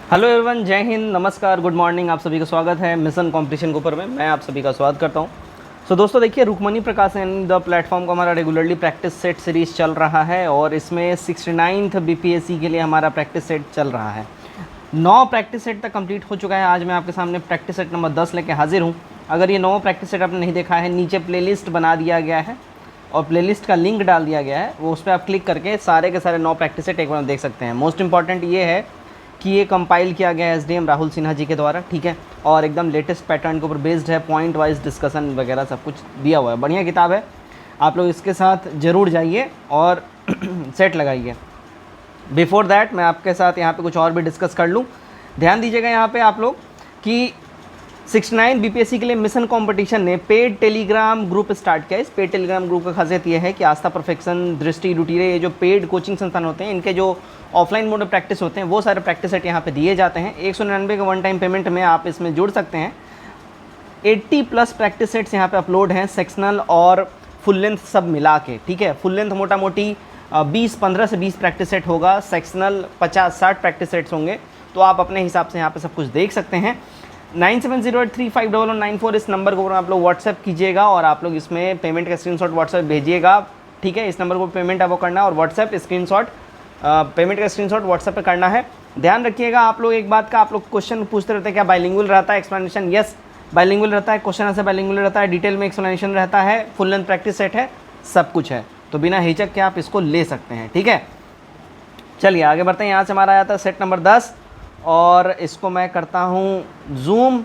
Hello everyone, जय हिंद, नमस्कार, good morning. आप सभी का स्वागत है मिशन कंपटीशन के ऊपर में। मैं आप सभी का स्वागत करता हूं। सो दोस्तों देखिए, रुक्मणी प्रकाशन द प्लेटफॉर्म का हमारा रेगुलरली प्रैक्टिस सेट सीरीज़ चल रहा है और इसमें 69th बीपीएससी के लिए हमारा प्रैक्टिस सेट चल रहा है। 9 प्रैक्टिस सेट तक कंप्लीट हो चुका है। आज मैं आपके सामने प्रैक्टिस सेट नंबर 10 लेके हाजिर हूँ। अगर ये 9 प्रैक्टिस सेट आपने नहीं देखा है, नीचे प्लेलिस्ट बना दिया गया है और प्लेलिस्ट का लिंक डाल दिया गया है, वो उस पर आप क्लिक करके सारे के सारे 9 प्रैक्टिस सेट एक बार देख सकते हैं। मोस्ट इंपॉर्टेंट ये है कि ये कंपाइल किया गया है एसडीएम राहुल सिन्हा जी के द्वारा, ठीक है, और एकदम लेटेस्ट पैटर्न के ऊपर बेस्ड है। पॉइंट वाइज डिस्कशन वगैरह सब कुछ दिया हुआ है। बढ़िया किताब है, आप लोग इसके साथ ज़रूर जाइए और सेट लगाइए। बिफोर दैट मैं आपके साथ यहाँ पे कुछ और भी डिस्कस कर लूँ। ध्यान दीजिएगा यहाँ पे आप लोग कि 69 बीपीएससी के लिए मिशन कंपटीशन ने पेड टेलीग्राम ग्रुप स्टार्ट किया है। इस पेड टेलीग्राम ग्रुप का खासियत ये है कि आस्था, परफेक्शन, दृष्टि, डुटीरे, ये जो पेड कोचिंग संस्थान होते हैं, इनके जो ऑफलाइन मोड में प्रैक्टिस होते हैं वो सारे प्रैक्टिस सेट यहाँ पे दिए जाते हैं। 199 का वन टाइम पेमेंट में आप इसमें जुड़ सकते हैं। 80+ प्रैक्टिस सेट्स यहाँ पे अपलोड हैं, सेक्शनल और फुल लेंथ सब मिला के, ठीक है। फुल लेंथ मोटा मोटी 15 से 20 प्रैक्टिस सेट होगा, सेक्शनल 50-60 प्रैक्टिस सेट्स होंगे। तो आप अपने हिसाब से यहाँ पे सब कुछ देख सकते हैं। 9708351194 इस नंबर को आप लोग व्हाट्सएप कीजिएगा और आप लोग इसमें पेमेंट का स्क्रीनशॉट व्हाट्सएप भेजिएगा, ठीक है। इस नंबर को पेमेंट आपको करना है और व्हाट्सएप स्क्रीनशॉट पेमेंट का स्क्रीनशॉट व्हाट्सएप पे करना है। ध्यान रखिएगा आप लोग एक बात का, आप लोग क्वेश्चन पूछते रहते हैं क्या बाइलिंगुअल रहता है? एक्सप्लेनेशन यस बाइलिंगुअल रहता है, क्वेश्चन आंसर बाइलिंगुअल रहता है, डिटेल में एक्सप्लेनेशन रहता है, फुल लेंथ प्रैक्टिस सेट है, सब कुछ है। तो बिना हिचक के आप इसको ले सकते हैं, ठीक है। चलिए आगे बढ़ते हैं। यहाँ से हमारा आया था सेट नंबर 10 और इसको मैं करता हूँ जूम।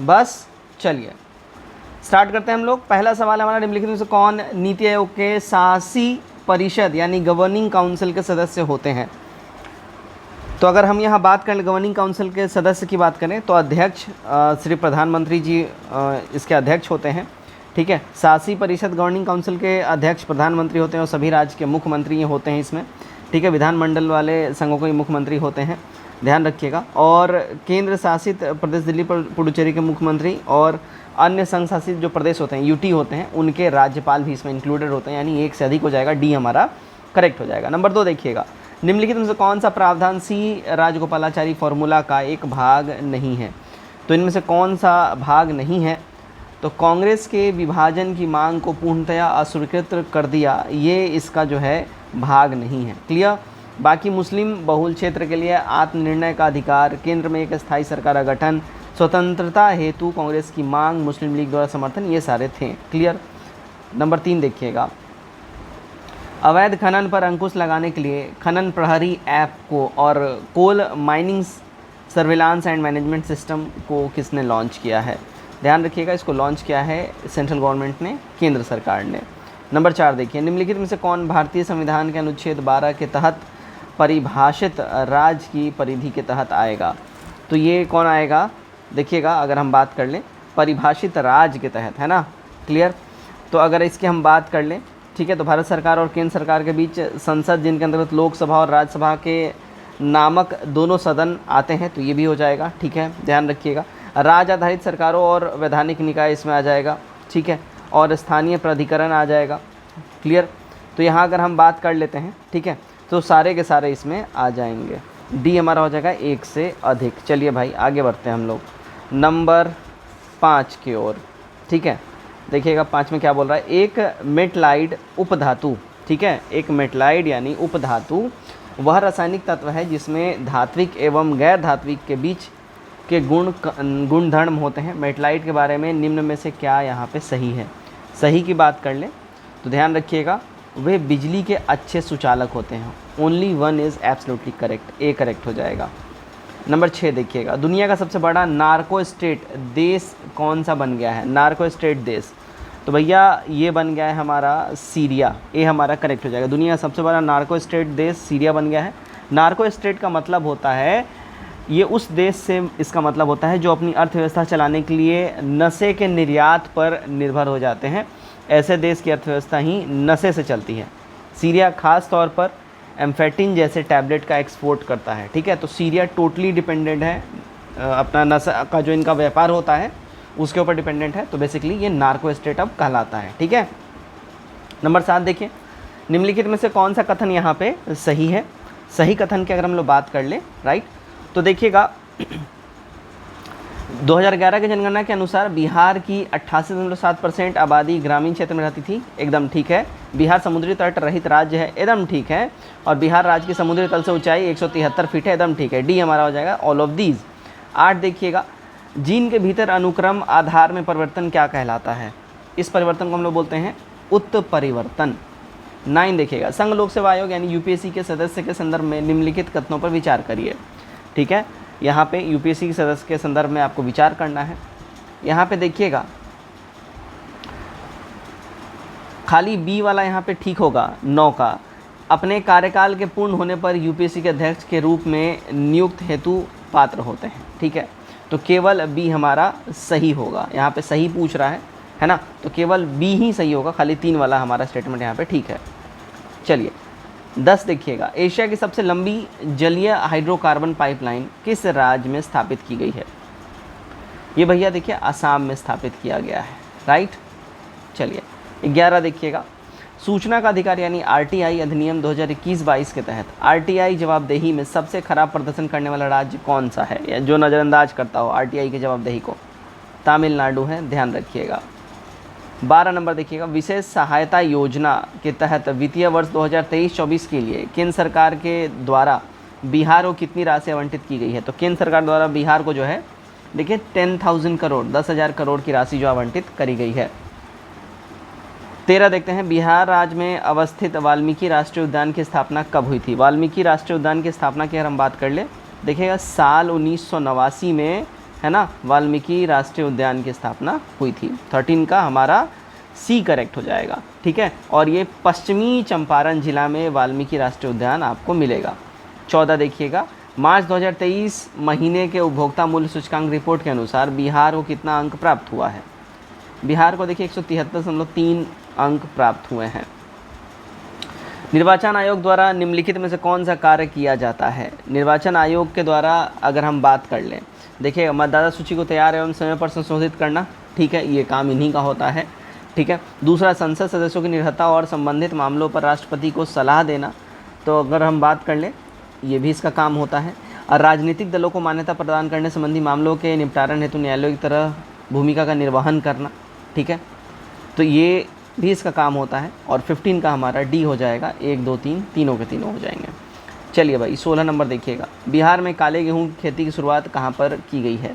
बस चलिए स्टार्ट करते हैं हम लोग। पहला सवाल हमारा निम्नलिखित में से कौन नीति आयोग के शासी परिषद यानी गवर्निंग काउंसिल के सदस्य होते हैं? तो अगर हम यहाँ बात करें गवर्निंग काउंसिल के सदस्य की बात करें तो अध्यक्ष श्री प्रधानमंत्री जी इसके अध्यक्ष होते हैं, ठीक है। शासी परिषद गवर्निंग काउंसिल के अध्यक्ष प्रधानमंत्री होते हैं और सभी राज्य के मुख्यमंत्री होते हैं इसमें, ठीक है। विधानमंडल वाले संघों के मुख्यमंत्री होते हैं, ध्यान रखिएगा। और केंद्र शासित प्रदेश दिल्ली पुडुचेरी के मुख्यमंत्री और अन्य संघ शासित जो प्रदेश होते हैं यूटी होते हैं उनके राज्यपाल भी इसमें इंक्लूडेड होते हैं, यानी एक से अधिक हो जाएगा, डी हमारा करेक्ट हो जाएगा। नंबर 2 देखिएगा, निम्नलिखित में से कौन सा प्रावधान सी राजगोपालाचारी फॉर्मूला का एक भाग नहीं है? तो इनमें से कौन सा भाग नहीं है? तो कांग्रेस के विभाजन की मांग को पूर्णतया अस्वीकृत कर दिया, ये इसका जो है भाग नहीं है। क्लियर? बाकी मुस्लिम बहुल क्षेत्र के लिए आत्मनिर्णय का अधिकार, केंद्र में एक स्थायी सरकार का गठन, स्वतंत्रता हेतु कांग्रेस की मांग, मुस्लिम लीग द्वारा समर्थन, ये सारे थे। क्लियर? नंबर 3 देखिएगा, अवैध खनन पर अंकुश लगाने के लिए खनन प्रहरी ऐप को और coal mining surveillance and management system को किसने लॉन्च किया है? ध्यान रखिएगा, इसको लॉन्च किया है सेंट्रल गवर्नमेंट ने, केंद्र सरकार ने। नंबर 4 देखिए, निम्नलिखित में से कौन भारतीय संविधान के अनुच्छेद 12 के तहत परिभाषित राज्य की परिधि के तहत आएगा? तो ये कौन आएगा देखिएगा, अगर हम बात कर लें परिभाषित राज्य के तहत, है ना। क्लियर? तो अगर इसकी हम बात कर लें, ठीक है, तो भारत सरकार और केंद्र सरकार के बीच संसद, जिनके अंतर्गत लोकसभा और राज्यसभा के नामक दोनों सदन आते हैं, तो ये भी हो जाएगा, ठीक है। ध्यान रखिएगा, राज्य आधारित सरकारों और वैधानिक निकाय इसमें आ जाएगा, ठीक है, और स्थानीय प्राधिकरण आ जाएगा। क्लियर? तो यहाँ अगर हम बात कर लेते हैं, ठीक है, तो सारे के सारे इसमें आ जाएंगे। डी हमारा हो जाएगा एक से अधिक। चलिए भाई आगे बढ़ते हैं हम लोग नंबर 5 की ओर, ठीक है। देखिएगा 5 में क्या बोल रहा है, एक मेटलाइड उपधातु, ठीक है, एक मेटलाइड यानी उपधातु वह रासायनिक तत्व है जिसमें धात्विक एवं गैर धात्विक के बीच के गुणधर्म होते हैं। मेटलाइड के बारे में निम्न में से क्या यहाँ पे सही है? सही की बात कर लें तो ध्यान रखिएगा, वे बिजली के अच्छे सुचालक होते हैं। Only one is absolutely correct, A correct हो जाएगा। नंबर 6 देखिएगा, दुनिया का सबसे बड़ा नार्को स्टेट देश कौन सा बन गया है? नार्को स्टेट देश, तो भैया ये बन गया है हमारा सीरिया, ए हमारा करेक्ट हो जाएगा। दुनिया का सबसे बड़ा नार्को स्टेट देश सीरिया बन गया है। नार्को स्टेट का मतलब होता है, ये उस देश से इसका मतलब होता है जो अपनी अर्थव्यवस्था चलाने के लिए नशे के निर्यात पर निर्भर हो जाते हैं। ऐसे देश की अर्थव्यवस्था ही नशे से चलती है। सीरिया खास तौर पर एम्फेटिन जैसे टैबलेट का एक्सपोर्ट करता है, ठीक है। तो सीरिया टोटली डिपेंडेंट है, अपना नशा का जो इनका व्यापार होता है उसके ऊपर डिपेंडेंट है। तो बेसिकली ये नार्को स्टेट अब कहलाता है, ठीक है। नंबर 7 देखिए, निम्नलिखित में से कौन सा कथन यहाँ पे सही है? सही कथन की अगर हम लोग बात कर लें, राइट, तो देखिएगा 2011 की जनगणना के अनुसार बिहार की 88.7% आबादी ग्रामीण क्षेत्र में रहती थी, एकदम ठीक है। बिहार समुद्री तट रहित राज्य है, एकदम ठीक है। और बिहार राज्य की समुद्री तल से ऊंचाई 173 फीट है, एकदम ठीक है। डी हमारा हो जाएगा ऑल ऑफ दीज। 8 देखिएगा, जीन के भीतर अनुक्रम आधार में परिवर्तन क्या कहलाता है? इस परिवर्तन को हम लोग बोलते हैं उत्परिवर्तन। 9 देखिएगा, संघ लोक सेवा आयोग यानी यूपीएससी के सदस्य के संदर्भ में निम्नलिखित कथनों पर विचार करिए। ठीक है, यहाँ पे यूपीएससी के सदस्य के संदर्भ में आपको विचार करना है। यहाँ पे देखिएगा, खाली बी वाला यहाँ पे ठीक होगा। 9 का, अपने कार्यकाल के पूर्ण होने पर यूपीएससी के अध्यक्ष के रूप में नियुक्त हेतु पात्र होते हैं। ठीक है, तो केवल बी हमारा सही होगा। यहाँ पे सही पूछ रहा है ना, तो केवल बी ही सही होगा, खाली 3 वाला हमारा स्टेटमेंट यहाँ पे ठीक है। चलिए 10 देखिएगा, एशिया की सबसे लंबी जलीय हाइड्रोकार्बन पाइपलाइन किस राज्य में स्थापित की गई है? ये भैया देखिए असम में स्थापित किया गया है, राइट। चलिए 11 देखिएगा, सूचना का अधिकार यानी आरटीआई अधिनियम 2021-22 के तहत आरटीआई जवाबदेही में सबसे खराब प्रदर्शन करने वाला राज्य कौन सा है, या जो नज़रअंदाज करता हो आरटीआई की जवाबदेही को? तमिलनाडु है, ध्यान रखिएगा। 12 नंबर देखिएगा, विशेष सहायता योजना के तहत वित्तीय वर्ष 2023-24 के लिए केंद्र सरकार के द्वारा बिहार को कितनी राशि आवंटित की गई है? तो केंद्र सरकार द्वारा बिहार को जो है देखिए 10,000 करोड़ 10,000 करोड़ की राशि जो आवंटित करी गई है। 13 देखते हैं, बिहार राज्य में अवस्थित वाल्मीकि राष्ट्रीय उद्यान की स्थापना कब हुई थी? वाल्मीकि राष्ट्रीय उद्यान की स्थापना की अगर हम बात कर ले, देखिएगा साल 1989 में, है ना, वाल्मीकि राष्ट्रीय उद्यान की स्थापना हुई थी। 13 का हमारा सी करेक्ट हो जाएगा। ठीक है, और ये पश्चिमी चंपारण जिला में वाल्मीकि राष्ट्रीय उद्यान आपको मिलेगा। 14 देखिएगा, मार्च 2023 महीने के उपभोक्ता मूल्य सूचकांक रिपोर्ट के अनुसार बिहार को कितना अंक प्राप्त हुआ है? बिहार को देखिए 173.3 अंक प्राप्त हुए हैं। निर्वाचन आयोग द्वारा निम्नलिखित में से कौन सा कार्य किया जाता है? निर्वाचन आयोग के द्वारा अगर हम बात कर लें, देखिए मतदाता सूची को तैयार एवं समय पर संशोधित करना, ठीक है, ये काम इन्हीं का होता है। ठीक है, दूसरा संसद सदस्यों की निर्भरता और संबंधित मामलों पर राष्ट्रपति को सलाह देना, तो अगर हम बात कर लें ये भी इसका काम होता है। और राजनीतिक दलों को मान्यता प्रदान करने संबंधी मामलों के निपटारण हेतु न्यायालयों की तरह भूमिका का निर्वहन करना, ठीक है, तो ये भी इसका काम होता है। और 15 का हमारा डी हो जाएगा, 1 2 3 तीनों के तीनों हो जाएंगे। चलिए भाई 16 नंबर देखिएगा, बिहार में काले गेहूं की खेती की शुरुआत कहाँ पर की गई है?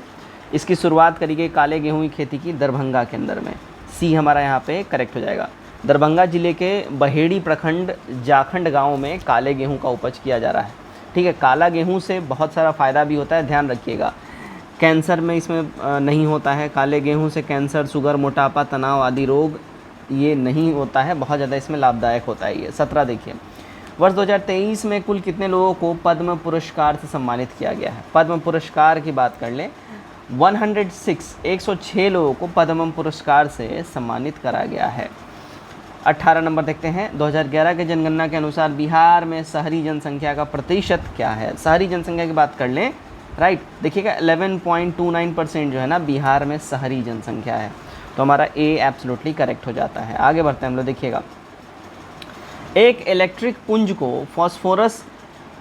इसकी शुरुआत करी गई काले गेहूं की खेती की दरभंगा के अंदर में। सी हमारा यहाँ पे करेक्ट हो जाएगा। दरभंगा जिले के बहेड़ी प्रखंड जाखंड गाँव में काले गेहूँ का उपज किया जा रहा है। ठीक है, काला गेहूँ से बहुत सारा फ़ायदा भी होता है, ध्यान रखिएगा। कैंसर में इसमें नहीं होता है, काले गेहूँ से कैंसर, शुगर, मोटापा, तनाव आदि रोग ये नहीं होता है, बहुत ज़्यादा इसमें लाभदायक होता है ये। 17 देखिए, वर्ष 2023 में कुल कितने लोगों को पद्म पुरस्कार से सम्मानित किया गया है? पद्म पुरस्कार की बात कर लें, 106 लोगों को पद्म पुरस्कार से सम्मानित करा गया है। 18 नंबर देखते हैं, 2011 के जनगणना के अनुसार बिहार में शहरी जनसंख्या का प्रतिशत क्या है? शहरी जनसंख्या की बात कर लें, राइट, देखिएगा 11.29% जो है ना बिहार में शहरी जनसंख्या है, तो हमारा ए एब्सोल्युटली करेक्ट हो जाता है। आगे बढ़ते हैं हम लोग, देखिएगा एक इलेक्ट्रिक पुंज को फॉस्फोरस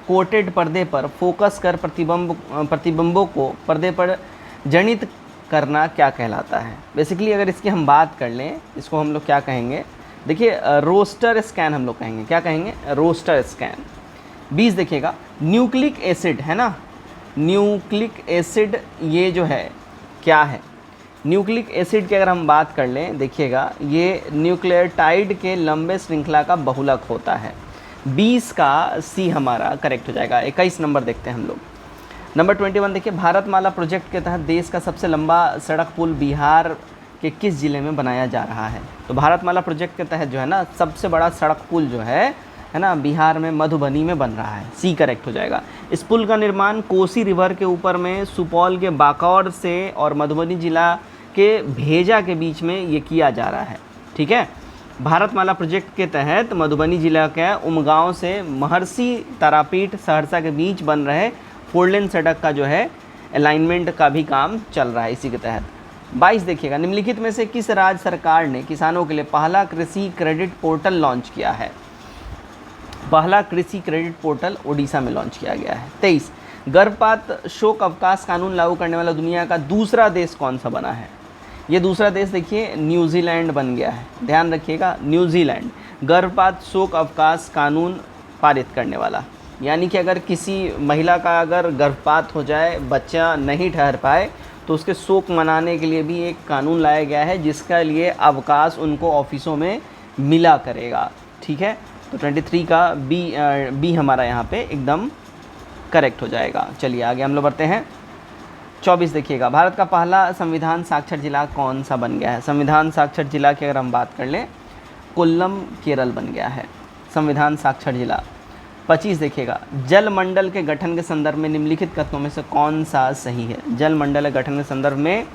कोटेड पर्दे पर फोकस कर प्रतिबिंबों को पर्दे पर जनित करना क्या कहलाता है? बेसिकली अगर इसकी हम बात कर लें, इसको हम लोग क्या कहेंगे, देखिए रोस्टर स्कैन हम लोग कहेंगे। क्या कहेंगे? Roster scan. 20 देखिएगा, न्यूक्लिक एसिड है ना, न्यूक्लिक एसिड ये जो है क्या है? न्यूक्लिक एसिड की अगर हम बात कर लें, देखिएगा ये न्यूक्लियोटाइड के लंबे श्रृंखला का बहुलक होता है। 20 का सी हमारा करेक्ट हो जाएगा। 21 नंबर देखते हैं हम लोग, नंबर 21 देखिए, भारतमाला प्रोजेक्ट के तहत देश का सबसे लंबा सड़क पुल बिहार के किस ज़िले में बनाया जा रहा है? तो भारतमाला प्रोजेक्ट के तहत जो है ना सबसे बड़ा सड़क पुल जो है ना बिहार में मधुबनी में बन रहा है। सी करेक्ट हो जाएगा। इस पुल का निर्माण कोसी रिवर के ऊपर में सुपौल के बाकौर से और मधुबनी जिला के भेजा के बीच में ये किया जा रहा है। ठीक है, भारतमाला प्रोजेक्ट के तहत मधुबनी जिला के उमगांव से महर्षि तारापीठ सहरसा के बीच बन रहे 4 लेन सड़क का जो है अलाइनमेंट का भी काम चल रहा है इसी के तहत। 22 देखिएगा, निम्नलिखित में से किस राज्य सरकार ने किसानों के लिए पहला कृषि क्रेडिट पोर्टल लॉन्च किया है? पहला कृषि क्रेडिट पोर्टल ओडिशा में लॉन्च किया गया है। 23, गर्भपात शोक अवकाश कानून लागू करने वाला दुनिया का दूसरा देश कौन सा बना है? ये दूसरा देश देखिए न्यूजीलैंड बन गया है, ध्यान रखिएगा, न्यूजीलैंड गर्भपात शोक अवकाश कानून पारित करने वाला। यानी कि अगर किसी महिला का अगर गर्भपात हो जाए, बच्चा नहीं ठहर पाए, तो उसके शोक मनाने के लिए भी एक कानून लाया गया है, जिसका लिए अवकाश उनको ऑफिसों में मिला करेगा। ठीक है, तो 23 का बी हमारा यहाँ पे एकदम करेक्ट हो जाएगा। चलिए आगे हम लोग बढ़ते हैं। 24 देखिएगा, भारत का पहला संविधान साक्षर जिला कौन सा बन गया है? संविधान साक्षर जिला की अगर हम बात कर लें, कोल्लम केरल बन गया है संविधान साक्षर जिला। 25 देखिएगा, जल मंडल के गठन के संदर्भ में निम्नलिखित कथनों में से कौन सा सही है? जल मंडल के गठन के संदर्भ में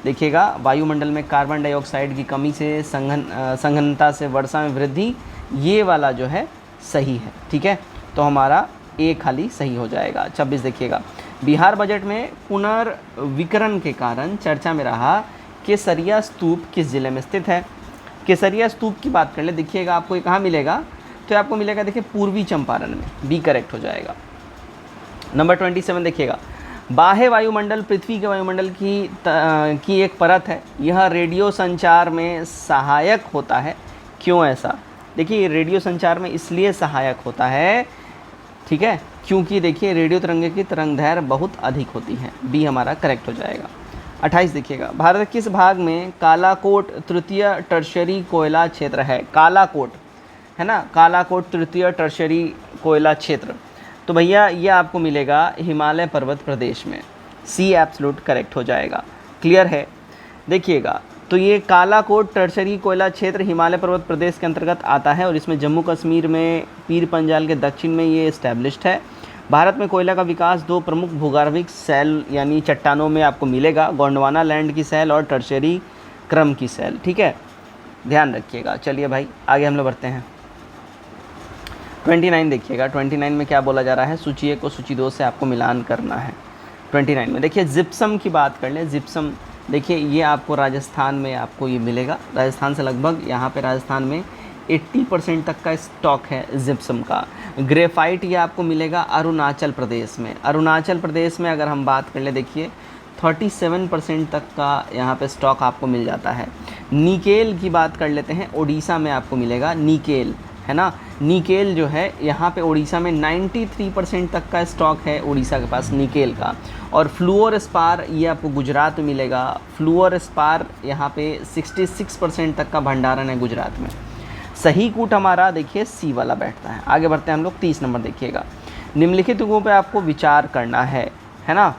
देखिएगा, वायुमंडल में कार्बन डाइऑक्साइड की कमी से संघनता से वर्षा में वृद्धि, ये वाला जो है सही है। ठीक है, तो हमारा ए खाली सही हो जाएगा। 26 देखिएगा, बिहार बजट में पुनर्विकरण के कारण चर्चा में रहा केसरिया स्तूप किस जिले में स्थित है? केसरिया स्तूप की बात कर ले, देखिएगा आपको ये कहाँ मिलेगा, तो आपको मिलेगा देखिए पूर्वी चंपारण में, बी करेक्ट हो जाएगा। नंबर 27 देखिएगा, बाह्य वायुमंडल पृथ्वी के वायुमंडल की एक परत है, यह रेडियो संचार में सहायक होता है, क्यों ऐसा? देखिए रेडियो संचार में इसलिए सहायक होता है, ठीक है, क्योंकि देखिए रेडियो तरंगे की तरंगदैर्घ्य बहुत अधिक होती है, बी हमारा करेक्ट हो जाएगा। 28 देखिएगा, भारत के किस भाग में कालाकोट तृतीय टर्शरी कोयला क्षेत्र है? कालाकोट है ना, कालाकोट तृतीय टर्शरी कोयला क्षेत्र, तो भैया ये आपको मिलेगा हिमालय पर्वत प्रदेश में, सी एब्सोल्यूट करेक्ट हो जाएगा। क्लियर है? देखिएगा, तो ये कालाकोट टर्शरी कोयला क्षेत्र हिमालय पर्वत प्रदेश के अंतर्गत आता है और इसमें जम्मू कश्मीर में पीर पंजाल के दक्षिण में ये इस्टेब्लिश्ड है। भारत में कोयला का विकास दो प्रमुख भूगर्भिक सैल यानी चट्टानों में आपको मिलेगा, गोंडवाना लैंड की सैल और टर्शरी क्रम की सैल। ठीक है, ध्यान रखिएगा। चलिए भाई आगे हम लोग बढ़ते हैं। 29 देखिएगा, 29 में क्या बोला जा रहा है? सूची 1 को सूची 2 से आपको मिलान करना है। 29 में देखिए जिप्सम की बात कर लें, जिप्सम देखिए ये आपको राजस्थान में आपको ये मिलेगा, राजस्थान से लगभग यहाँ पे राजस्थान में 80% तक का स्टॉक है जिप्सम का। ग्रेफाइट ये आपको मिलेगा अरुणाचल प्रदेश में, अरुणाचल प्रदेश में अगर हम बात कर ले देखिए 37% तक का यहाँ पे स्टॉक आपको मिल जाता है। निकेल की बात कर लेते हैं, उड़ीसा में आपको मिलेगा निकेल, है ना, निकेल जो है यहाँ पे उड़ीसा में 93% तक का स्टॉक है उड़ीसा के पास निकेल का। और फ्लूओर स्पार ये आपको गुजरात में मिलेगा, फ्लूओर स्पार यहाँ पे 66% तक का भंडारण है गुजरात में। सही कूट हमारा देखिए सी वाला बैठता है। आगे बढ़ते हैं हम लोग, 30 नंबर देखिएगा, निम्नलिखित युगों पे आपको विचार करना है ना,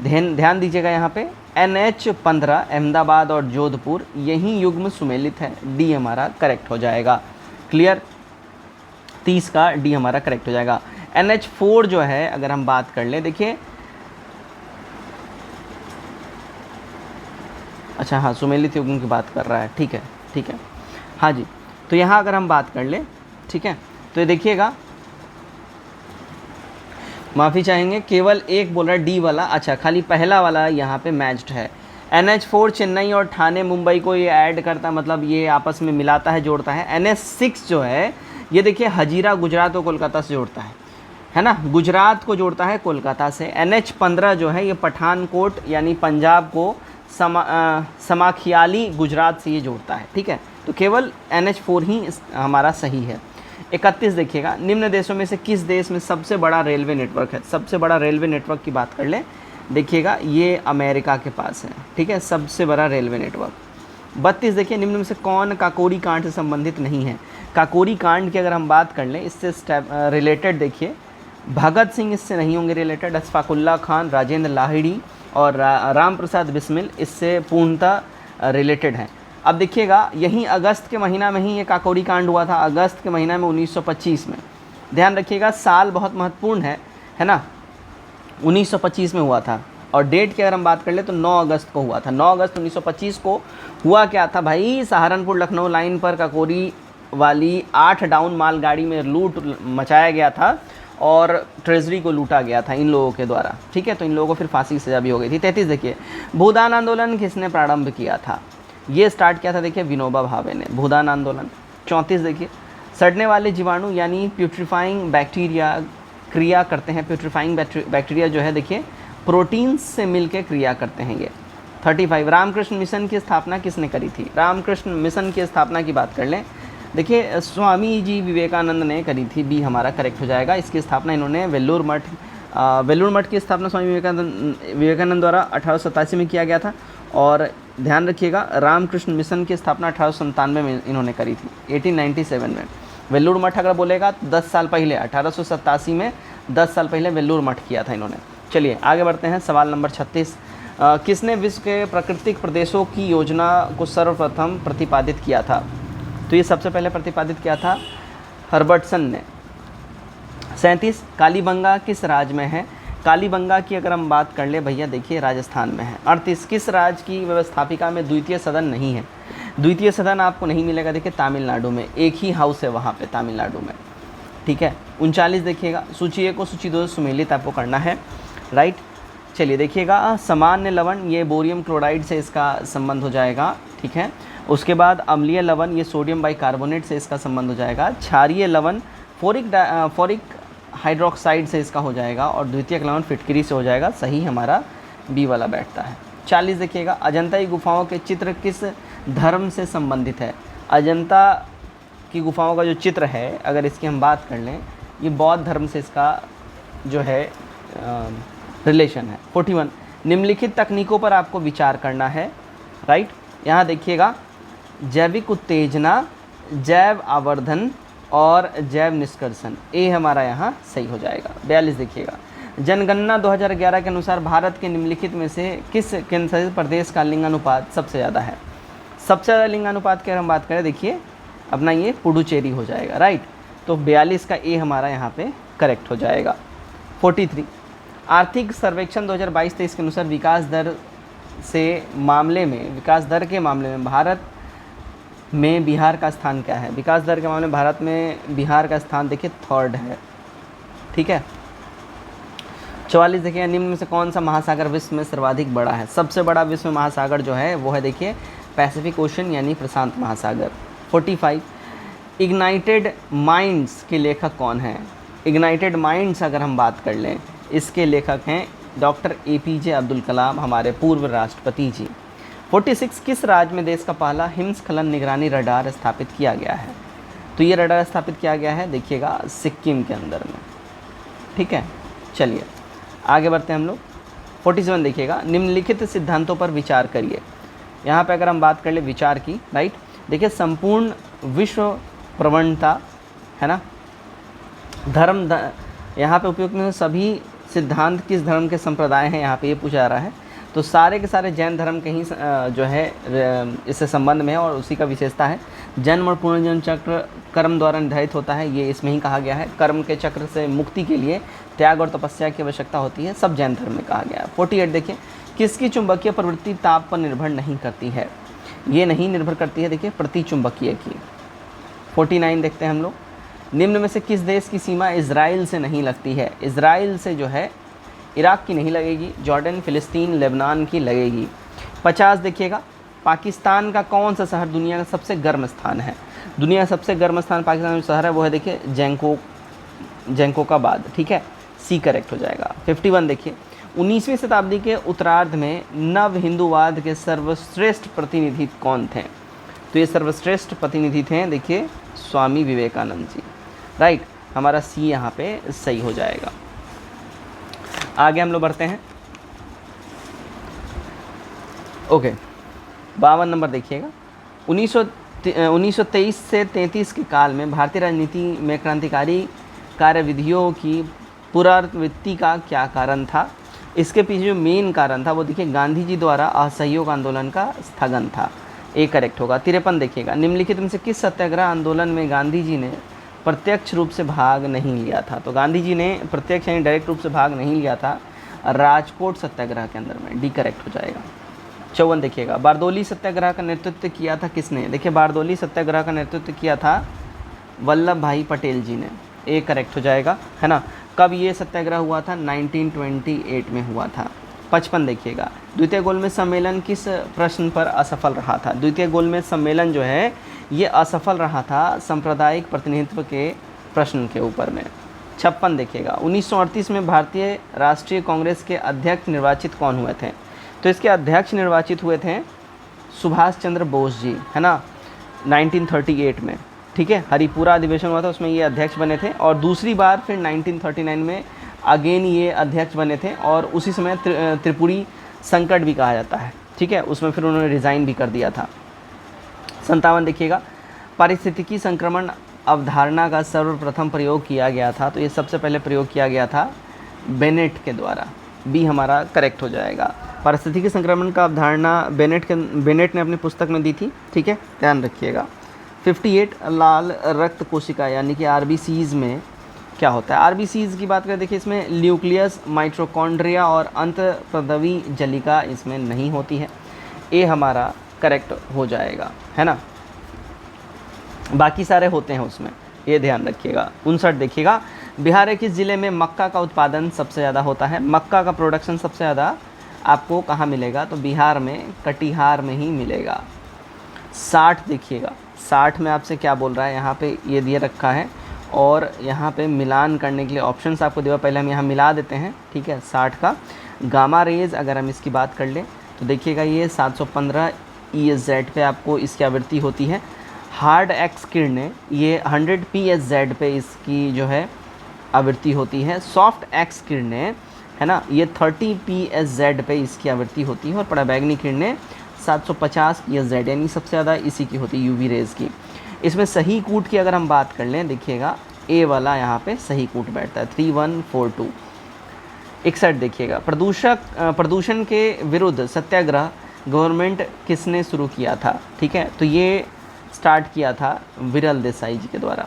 ध्यान दीजिएगा यहाँ पे NH-15 अहमदाबाद और जोधपुर यही युग्म सुमेलित है, डी हमारा करेक्ट हो जाएगा। क्लियर? 30 का डी हमारा करेक्ट हो जाएगा। NH-4 जो है अगर हम बात कर ले देखिए, अच्छा हाँ सुमेलित युग्म की बात कर रहा है, ठीक है ठीक है, हाँ जी, तो यहाँ अगर हम बात कर ले, ठीक है, तो ये देखिएगा, माफ़ी चाहेंगे केवल एक बोल रहा है डी वाला, अच्छा खाली पहला वाला यहाँ पे मैच्ड है। NH-4 चेन्नई और ठाणे मुंबई को ये ऐड करता है, मतलब ये आपस में मिलाता है, जोड़ता है। NH-6 जो है ये देखिए हजीरा गुजरात और कोलकाता से जोड़ता है ना, गुजरात को जोड़ता है कोलकाता से। NH-15 जो है ये पठानकोट यानी पंजाब को समाखियाली गुजरात से ये जोड़ता है, ठीक है, तो केवल NH-4 ही हमारा सही है। 31 देखिएगा, निम्न देशों में से किस देश में सबसे बड़ा रेलवे नेटवर्क है? सबसे बड़ा रेलवे नेटवर्क की बात कर ले, देखिएगा ये अमेरिका के पास है, ठीक है, सबसे बड़ा रेलवे नेटवर्क। 32 देखिए, निम्न में से कौन काकोरी कांड से संबंधित नहीं है? काकोरी कांड की अगर हम बात कर लें, इससे रिलेटेड देखिए भगत सिंह इससे नहीं होंगे रिलेटेड, अशफाकुल्ला खान, राजेंद्र लाहिड़ी और राम प्रसाद बिस्मिल इससे पूर्णतः रिलेटेड हैं। अब देखिएगा यहीं अगस्त के महीना में ही ये काकोरी कांड हुआ था, अगस्त के महीना में 1925 में। ध्यान रखिएगा साल बहुत महत्वपूर्ण है ना, 1925 में हुआ था। और डेट की अगर हम बात कर ले तो 9 अगस्त को हुआ था। 9 अगस्त 1925 को हुआ क्या था भाई, सहारनपुर लखनऊ लाइन पर काकोरी वाली 8 डाउन मालगाड़ी में लूट मचाया गया था और ट्रेजरी को लूटा गया था इन लोगों के द्वारा, ठीक है, तो इन लोगों को फिर फांसी की सजा भी हो गई थी। 33 देखिए, भूदान आंदोलन किसने प्रारंभ किया था? ये स्टार्ट किया था देखिए विनोबा भावे ने, भूदान आंदोलन। 34 देखिए, सड़ने वाले जीवाणु यानी प्यूट्रीफाइंग बैक्टीरिया क्रिया करते हैं। प्यूट्रीफाइंग बैक्टीरिया जो है देखिए प्रोटीन्स से मिलकर क्रिया करते हैं ये। 35 रामकृष्ण मिशन की स्थापना किसने करी थी? रामकृष्ण मिशन की स्थापना की बात कर लें, देखिए स्वामी जी विवेकानंद ने करी थी, बी हमारा करेक्ट हो जाएगा। इसकी स्थापना इन्होंने वेल्लूर मठ की स्थापना स्वामी विवेकानंद द्वारा 1887 में किया गया था। और ध्यान रखिएगा रामकृष्ण मिशन की स्थापना 1897 में इन्होंने करी थी, 1897 में। वेल्लूर मठ अगर बोलेगा तो 10 साल पहले 1887 में 10 साल पहले वेल्लूर मठ किया था इन्होंने। चलिए आगे बढ़ते हैं, सवाल नंबर 36। किसने विश्व के प्राकृतिक प्रदेशों की योजना को सर्वप्रथम प्रतिपादित किया था? तो ये सबसे पहले प्रतिपादित किया था हर्बर्टसन ने। 37 कालीबंगा किस राज्य में है? कालीबंगा की अगर हम बात कर ले भैया देखिए राजस्थान में है। 38 किस राज्य की व्यवस्थापिका में द्वितीय सदन नहीं है? द्वितीय सदन आपको नहीं मिलेगा देखिए तमिलनाडु में, एक ही हाउस है वहाँ पे तमिलनाडु में, ठीक है। 39 देखिएगा सूची 1 को सूची 2 से सुमेलित आपको करना है, राइट। चलिए देखिएगा सामान्य लवण ये बोरियम क्लोराइड से इसका संबंध हो जाएगा, ठीक है। उसके बाद अम्लीय लवण ये सोडियम बाइकार्बोनेट से इसका संबंध हो जाएगा। क्षारीय लवण फोरिक हाइड्रोक्साइड से इसका हो जाएगा। और द्वितीयक लवण फिटकरी से हो जाएगा। सही हमारा बी वाला बैठता है। 40 देखिएगा अजंता की गुफाओं के चित्र किस धर्म से संबंधित है? अजंता की गुफाओं का जो चित्र है अगर इसकी हम बात कर लें, ये बौद्ध धर्म से इसका जो है रिलेशन है। 41 निम्नलिखित तकनीकों पर आपको विचार करना है, राइट। यहाँ देखिएगा जैविक उत्तेजना, जैव आवर्धन और जैव निष्कर्षण, ए हमारा यहाँ सही हो जाएगा। 42 देखिएगा जनगणना 2011 के अनुसार भारत के निम्नलिखित में से किस केंद्रशासित प्रदेश का लिंगानुपात सबसे ज़्यादा है? सबसे ज़्यादा लिंगानुपात की अगर हम बात करें देखिए अपना ये पुडुचेरी हो जाएगा, राइट। तो 42 का ए हमारा यहाँ पे करेक्ट हो जाएगा। 43 आर्थिक सर्वेक्षण 2022-23 के अनुसार विकास दर के मामले में भारत में बिहार का स्थान क्या है? विकास दर के मामले में भारत में बिहार का स्थान देखिए 3rd है, ठीक है। 44 देखिए निम्न में से कौन सा महासागर विश्व में सर्वाधिक बड़ा है? सबसे बड़ा विश्व में महासागर जो है वो है देखिए पैसिफिक ओशन यानी प्रशांत महासागर। 45 इग्नाइटेड माइंड्स के लेखक कौन हैं? इग्नाइटेड माइंड्स अगर हम बात कर लें इसके लेखक हैं डॉक्टर APJ अब्दुल कलाम, हमारे पूर्व राष्ट्रपति जी। 46 किस राज्य में देश का पहला हिमस्खलन निगरानी रडार स्थापित किया गया है? तो ये रडार स्थापित किया गया है देखिएगा सिक्किम के अंदर में, ठीक है। चलिए आगे बढ़ते हैं हम लोग। 47 देखिएगा निम्नलिखित सिद्धांतों पर विचार करिए। यहाँ पे अगर हम बात कर ले विचार की, राइट, देखिए संपूर्ण विश्व प्रवणता है ना, धर्म यहाँ पे उपयुक्त में सभी सिद्धांत किस धर्म के संप्रदाय हैं यहाँ पे ये पूछा जा रहा है। तो सारे के सारे जैन धर्म के ही जो है इससे संबंध में है और उसी का विशेषता है। जन्म और पुनर्जन्म चक्र कर्म द्वारा निर्धारित होता है, ये इसमें ही कहा गया है। कर्म के चक्र से मुक्ति के लिए त्याग और तपस्या की आवश्यकता होती है, सब जैन धर्म में कहा गया है। 48 देखिए किसकी चुंबकीय प्रवृत्ति ताप पर निर्भर नहीं करती है? ये नहीं निर्भर करती है देखिए प्रतिचुंबकीय की। 49 देखते हैं हम लोग निम्न में से किस देश की सीमा इजराइल से नहीं लगती है? इजराइल से जो है इराक की नहीं लगेगी, जॉर्डन, फिलिस्तीन, लेबनान की लगेगी। 50 देखिएगा पाकिस्तान का कौन सा शहर दुनिया का सबसे गर्म स्थान है? दुनिया का सबसे गर्म स्थान पाकिस्तान में शहर है वो है देखिए जैकोबाबाद, ठीक है, सी करेक्ट हो जाएगा। 51 देखिए 19वीं शताब्दी के उत्तरार्ध में नव हिंदूवाद के सर्वश्रेष्ठ प्रतिनिधि कौन थे? तो ये सर्वश्रेष्ठ प्रतिनिधि थे देखिए स्वामी विवेकानंद जी, राइट। हमारा सी यहाँ पे सही हो जाएगा। आगे हम लोग बढ़ते हैं, ओके। 52 नंबर देखिएगा 1923 से 33 के काल में भारतीय राजनीति में क्रांतिकारी कार्यविधियों की पुनरावृत्ति का क्या कारण था? इसके पीछे जो मेन कारण था वो देखिए गांधी जी द्वारा असहयोग आंदोलन का स्थगन था, ए करेक्ट होगा। 53 देखिएगा निम्नलिखित में से किस सत्याग्रह आंदोलन में गांधी जी ने प्रत्यक्ष रूप से भाग नहीं लिया था? तो गांधी जी ने प्रत्यक्ष यानी डायरेक्ट रूप से भाग नहीं लिया था राजकोट सत्याग्रह के अंदर में, डी करेक्ट हो जाएगा। 54 देखिएगा बारदोली सत्याग्रह का नेतृत्व किया था किसने? देखिए बारदोली सत्याग्रह का नेतृत्व किया था वल्लभ भाई पटेल जी ने, ए करेक्ट हो जाएगा, है ना। कब ये सत्याग्रह हुआ था? 1928 में हुआ था। 55 देखिएगा द्वितीय गोलमेज सम्मेलन किस प्रश्न पर असफल रहा था? द्वितीय गोलमेज सम्मेलन जो है ये असफल रहा था सांप्रदायिक प्रतिनिधित्व के प्रश्न के ऊपर में, 56 देखिएगा, 1938 में भारतीय राष्ट्रीय कांग्रेस के अध्यक्ष निर्वाचित कौन हुए थे? तो इसके अध्यक्ष निर्वाचित हुए थे सुभाष चंद्र बोस जी, है ना, 1938 में, ठीक है। हरिपुरा अधिवेशन हुआ था, उसमें ये अध्यक्ष बने थे, और दूसरी बार फिर 1939 में अगेन ये अध्यक्ष बने थे, और उसी समय त्रिपुरी संकट भी कहा जाता है, ठीक है, उसमें फिर उन्होंने रिज़ाइन भी कर दिया था। 57 देखिएगा, पारिस्थितिकी संक्रमण अवधारणा का सर्वप्रथम प्रयोग किया गया था, तो ये सबसे पहले प्रयोग किया गया था बेनेट के द्वारा, बी हमारा करेक्ट हो जाएगा। पारिस्थितिकी संक्रमण का अवधारणा बेनेट ने अपनी पुस्तक में दी थी, ठीक है, ध्यान रखिएगा। 58 लाल रक्त कोशिका यानी कि आरबीसीज में क्या होता है? आरबीसीज की बात करें, देखिए इसमें न्यूक्लियस, माइटोकॉन्ड्रिया और अंतःप्रदवी जलिका इसमें नहीं होती है, ए हमारा करेक्ट हो जाएगा, है ना, बाकी सारे होते हैं उसमें, ये ध्यान रखिएगा। 59 देखिएगा, बिहार के किस ज़िले में मक्का का उत्पादन सबसे ज़्यादा होता है? मक्का का प्रोडक्शन सबसे ज़्यादा आपको कहाँ मिलेगा? तो बिहार में कटिहार में ही मिलेगा। 60 देखिएगा, 60 में आपसे क्या बोल रहा है, यहाँ पे ये दिए रखा है और यहाँ पे मिलान करने के लिए ऑप्शंस आपको दिया, पहले हम यहाँ मिला देते हैं, ठीक है। 60 का गामा रेज अगर हम इसकी बात कर लें तो देखिएगा ये 715 ESZ पे आपको इसकी आवृत्ति होती है। हार्ड एक्स किरणें ये 100 PSZ पे इसकी जो है आवृत्ति होती है। सॉफ्ट एक्स किरणें, है ना, ये 30 PSZ पे इसकी आवृत्ति होती है, और पराबैंगनी किरणें 750 PSZ, यानी सबसे ज़्यादा इसी की होती है, यूवी रेज़ की। इसमें सही कूट की अगर हम बात कर लें, देखिएगा ए वाला यहाँ पे सही कूट बैठता है, 3142। 61 देखिएगा, प्रदूषण के विरुद्ध सत्याग्रह गवर्नमेंट किसने शुरू किया था? ठीक है, तो ये स्टार्ट किया था विरल देसाई जी के द्वारा।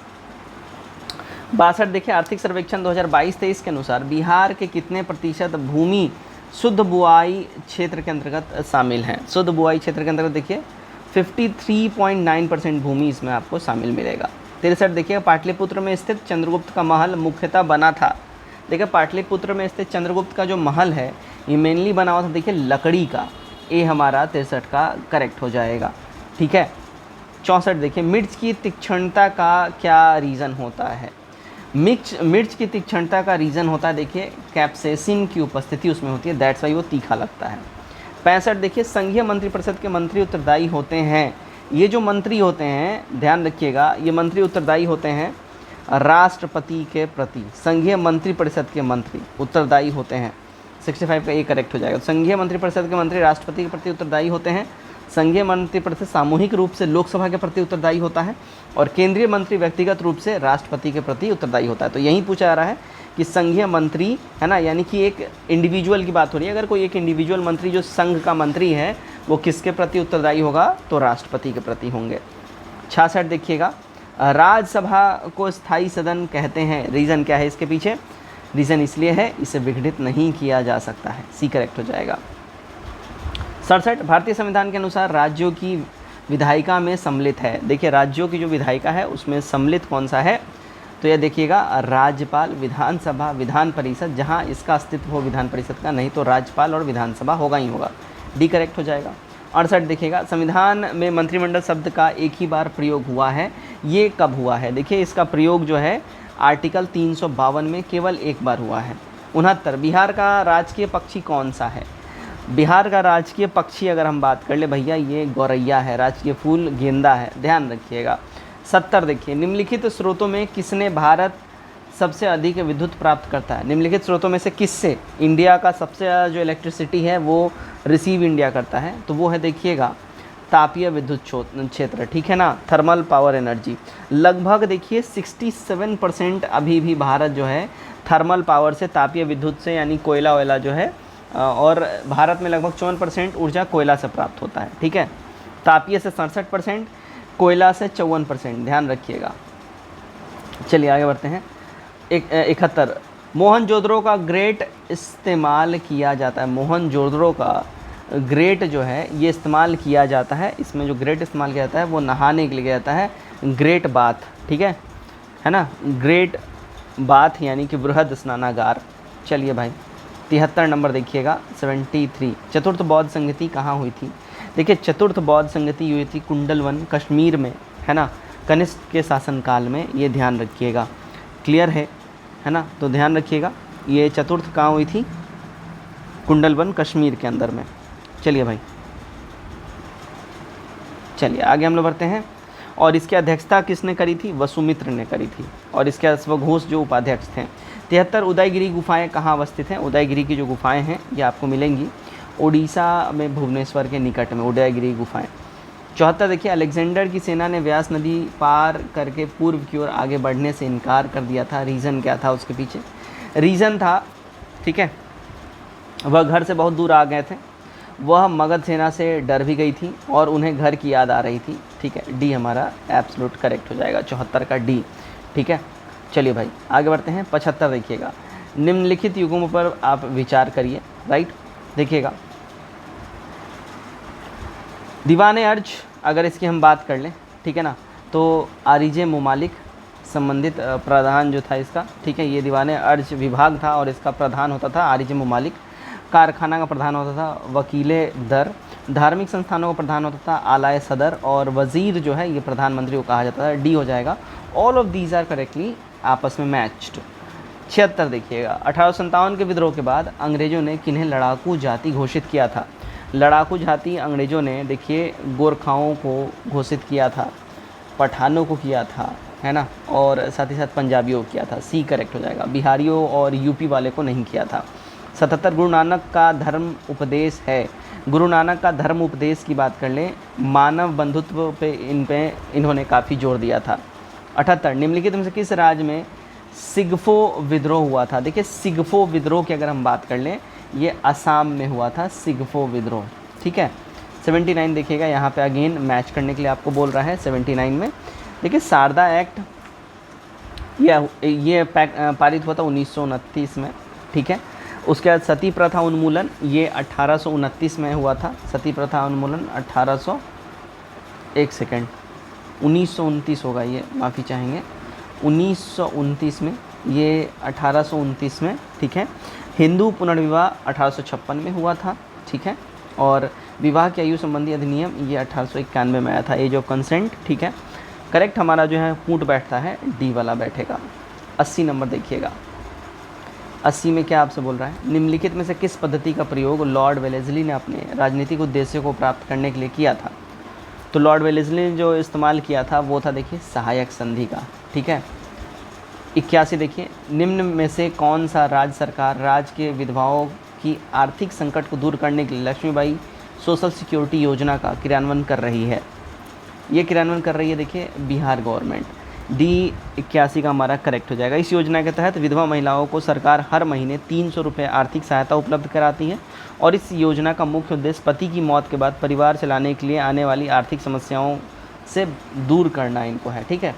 62 देखिए, आर्थिक सर्वेक्षण 2022-23 के अनुसार बिहार के कितने प्रतिशत भूमि शुद्ध बुआई क्षेत्र के अंतर्गत शामिल हैं? शुद्ध बुआई क्षेत्र के अंतर्गत देखिए 53.9% भूमि इसमें आपको शामिल मिलेगा। 63 देखिए, पाटलिपुत्र में स्थित चंद्रगुप्त का महल मुख्यतः बना था, देखिए पाटलिपुत्र में स्थित चंद्रगुप्त का जो महल है ये मेनली बना हुआ था, देखिए लकड़ी का, ये हमारा 63 का करेक्ट हो जाएगा, ठीक है। 64 देखिए, मिर्च की तीक्ष्णता का क्या रीज़न होता है? मिर्च की तीक्ष्णता का रीज़न होता है, देखिए कैप्सेसिन की उपस्थिति उसमें होती है, दैट्स वाई वो तीखा लगता है। 65 देखिए, संघीय मंत्रिपरिषद के मंत्री उत्तरदायी होते हैं, ये जो मंत्री होते हैं ध्यान रखिएगा, ये मंत्री उत्तरदायी होते हैं राष्ट्रपति के प्रति, संघीय मंत्रिपरिषद के मंत्री उत्तरदायी होते हैं। 65 का ये करेक्ट हो जाएगा। संघीय मंत्रिपरिषद के मंत्री राष्ट्रपति के प्रति उत्तरदायी होते हैं, संघीय मंत्रिपरिषद सामूहिक रूप से लोकसभा के प्रति उत्तरदायी होता है, और केंद्रीय मंत्री व्यक्तिगत रूप से राष्ट्रपति के प्रति उत्तरदायी होता है। तो यही पूछा जा रहा है कि संघीय मंत्री, है ना, यानी कि एक इंडिविजुअल की बात हो रही है, अगर कोई एक इंडिविजुअल मंत्री जो संघ का मंत्री है वो किसके प्रति उत्तरदायी होगा? तो राष्ट्रपति के प्रति होंगे। 66 देखिएगा, राज्यसभा को स्थायी सदन कहते हैं, रीज़न क्या है इसके पीछे? रीज़न इसलिए है इसे विघटित नहीं किया जा सकता है, सी करेक्ट हो जाएगा। 67 भारतीय संविधान के अनुसार राज्यों की विधायिका में सम्मिलित है, देखिए राज्यों की जो विधायिका है उसमें सम्मिलित कौन सा है? तो यह देखिएगा राज्यपाल, विधानसभा, विधान परिषद, जहां इसका अस्तित्व हो विधान परिषद का, नहीं तो राज्यपाल और विधानसभा होगा ही होगा, डी करेक्ट हो जाएगा। 68 देखिएगा, संविधान में मंत्रिमंडल शब्द का एक ही बार प्रयोग हुआ है, ये कब हुआ है? देखिए इसका प्रयोग जो है आर्टिकल 352 में केवल एक बार हुआ है। 69 बिहार का राजकीय पक्षी कौन सा है? बिहार का राजकीय पक्षी अगर हम बात कर ले भैया, ये गौरैया है, राजकीय फूल गेंदा है, ध्यान रखिएगा। 70 देखिए, निम्नलिखित स्रोतों में किसने भारत सबसे अधिक विद्युत प्राप्त करता है? निम्नलिखित स्रोतों में से किससे इंडिया का सबसे ज़्यादा जो इलेक्ट्रिसिटी है वो रिसीव इंडिया करता है? तो वो है देखिएगा तापीय विद्युत क्षेत्र, ठीक है ना, थर्मल पावर एनर्जी। लगभग देखिए 67% अभी भी भारत जो है थर्मल पावर से, तापीय विद्युत से, यानी कोयला वोयला जो है, और भारत में लगभग 54% ऊर्जा कोयला से प्राप्त होता है, ठीक है। तापीय से 67%, कोयला से 54%, ध्यान रखिएगा। चलिए आगे बढ़ते हैं। 71 मोहनजोदड़ो का ग्रेट इस्तेमाल किया जाता है, मोहनजोदड़ो का ग्रेट जो है ये इस्तेमाल किया जाता है, इसमें जो ग्रेट इस्तेमाल किया जाता है वो नहाने के लिए किया जाता है, ग्रेट बाथ, ठीक है ना, ग्रेट बाथ यानी कि बृहद स्नानागार। चलिए भाई 73 नंबर देखिएगा, 73 चतुर्थ बौद्ध संगति कहाँ हुई थी? देखिए चतुर्थ बौद्ध संगति हुई थी कुंडलवन, कश्मीर में, है ना, कनिष्क के शासनकाल में, ये ध्यान रखिएगा, क्लियर है है ना। तो ध्यान रखिएगा, ये चतुर्थ कहाँ हुई थी? कुंडलवन, कश्मीर के अंदर में। चलिए भाई, चलिए आगे हम लोग बढ़ते हैं। और इसकी अध्यक्षता किसने करी थी? वसुमित्र ने करी थी। और इसके अश्वघोष जो उपाध्यक्ष थे। 73 उदयगिरी गुफाएं कहाँ अवस्थित हैं? उदयगिरी की जो गुफाएं हैं ये आपको मिलेंगी उड़ीसा में, भुवनेश्वर के निकट में उदयगिरी गुफाएं। 74 देखिए, अलेक्जेंडर की सेना ने व्यास नदी पार करके पूर्व की ओर आगे बढ़ने से इनकार कर दिया था। रीज़न क्या था उसके पीछे? रीज़न था, ठीक है, वह घर से बहुत दूर आ गए थे, वह मगध सेना से डर भी गई थी और उन्हें घर की याद आ रही थी। ठीक है, डी हमारा एब्सोल्यूट करेक्ट हो जाएगा, 74 का डी। ठीक है, चलिए भाई आगे बढ़ते हैं। 75 देखिएगा, निम्नलिखित युगों पर आप विचार करिए। राइट, देखिएगा दीवाने अर्ज, अगर इसकी हम बात कर लें, ठीक है ना, तो आरिजे मुमालिक संबंधित प्रधान जो था इसका, ठीक है, ये दीवाने अर्ज विभाग था और इसका प्रधान होता था आरिजे मुमालिक। कारखाना का प्रधान होता था वकीले दर। धार्मिक संस्थानों का प्रधान होता था आलाए सदर। और वज़ीर जो है ये प्रधानमंत्री को कहा जाता था। डी हो जाएगा। All of these are correctly आपस में मैच्ड। 76 देखिएगा, 1857 के विद्रोह के बाद अंग्रेज़ों ने किन्हें लड़ाकू जाति घोषित किया था? लड़ाकू जाति अंग्रेज़ों ने देखिए गोरखाओं को घोषित किया था, पठानों को किया था, है ना, और साथ ही साथ पंजाबियों को किया था। सी करेक्ट हो जाएगा। बिहारियों और यूपी वाले को नहीं किया था। 77 गुरु नानक का धर्म उपदेश है। गुरु नानक का धर्म उपदेश की बात कर लें, मानव बंधुत्व पे इन्होंने काफ़ी जोर दिया था। 78 निम्नलिखित में से किस राज्य में सिगफो विद्रोह हुआ था? देखिए सिगफो विद्रोह की अगर हम बात कर लें, ये असम में हुआ था सिगफो विद्रोह। ठीक है, 79 देखिएगा, यहाँ पे अगेन मैच करने के लिए आपको बोल रहा है। 79 में देखिए शारदा एक्ट ये पारित हुआ था 1929 में। ठीक है, उसके बाद सती प्रथा उन्मूलन ये 1829 में हुआ था। सती प्रथा उन्मूलन 1929 होगा, ये माफ़ी चाहेंगे, 1929 में, ये 1829 में। ठीक है, हिंदू पुनर्विवाह 1856 में हुआ था। ठीक है, और विवाह की आयु संबंधी अधिनियम ये 1891 में आया था, एज ऑफ कंसेंट। ठीक है, करेक्ट हमारा जो है कूट बैठता है, डी वाला बैठेगा। 80 नंबर देखिएगा, 80 में क्या आपसे बोल रहा है? निम्नलिखित में से किस पद्धति का प्रयोग लॉर्ड वेलेस्ली ने अपने राजनीतिक उद्देश्यों को प्राप्त करने के लिए किया था? तो लॉर्ड वेलेस्ली ने जो इस्तेमाल किया था वो था देखिए सहायक संधि का। ठीक है, 81 देखिए, निम्न में से कौन सा राज्य सरकार राज्य के विधवाओं की आर्थिक संकट को दूर करने के लिए लक्ष्मीबाई सोशल सिक्योरिटी योजना का क्रियान्वयन कर रही है? ये क्रियान्वयन कर रही है देखिए बिहार गवर्नमेंट। डी 81 का हमारा करेक्ट हो जाएगा। इस योजना के तहत विधवा महिलाओं को सरकार हर महीने 300 रुपये आर्थिक सहायता उपलब्ध कराती है और इस योजना का मुख्य उद्देश्य पति की मौत के बाद परिवार चलाने के लिए आने वाली आर्थिक समस्याओं से दूर करना इनको है। ठीक है,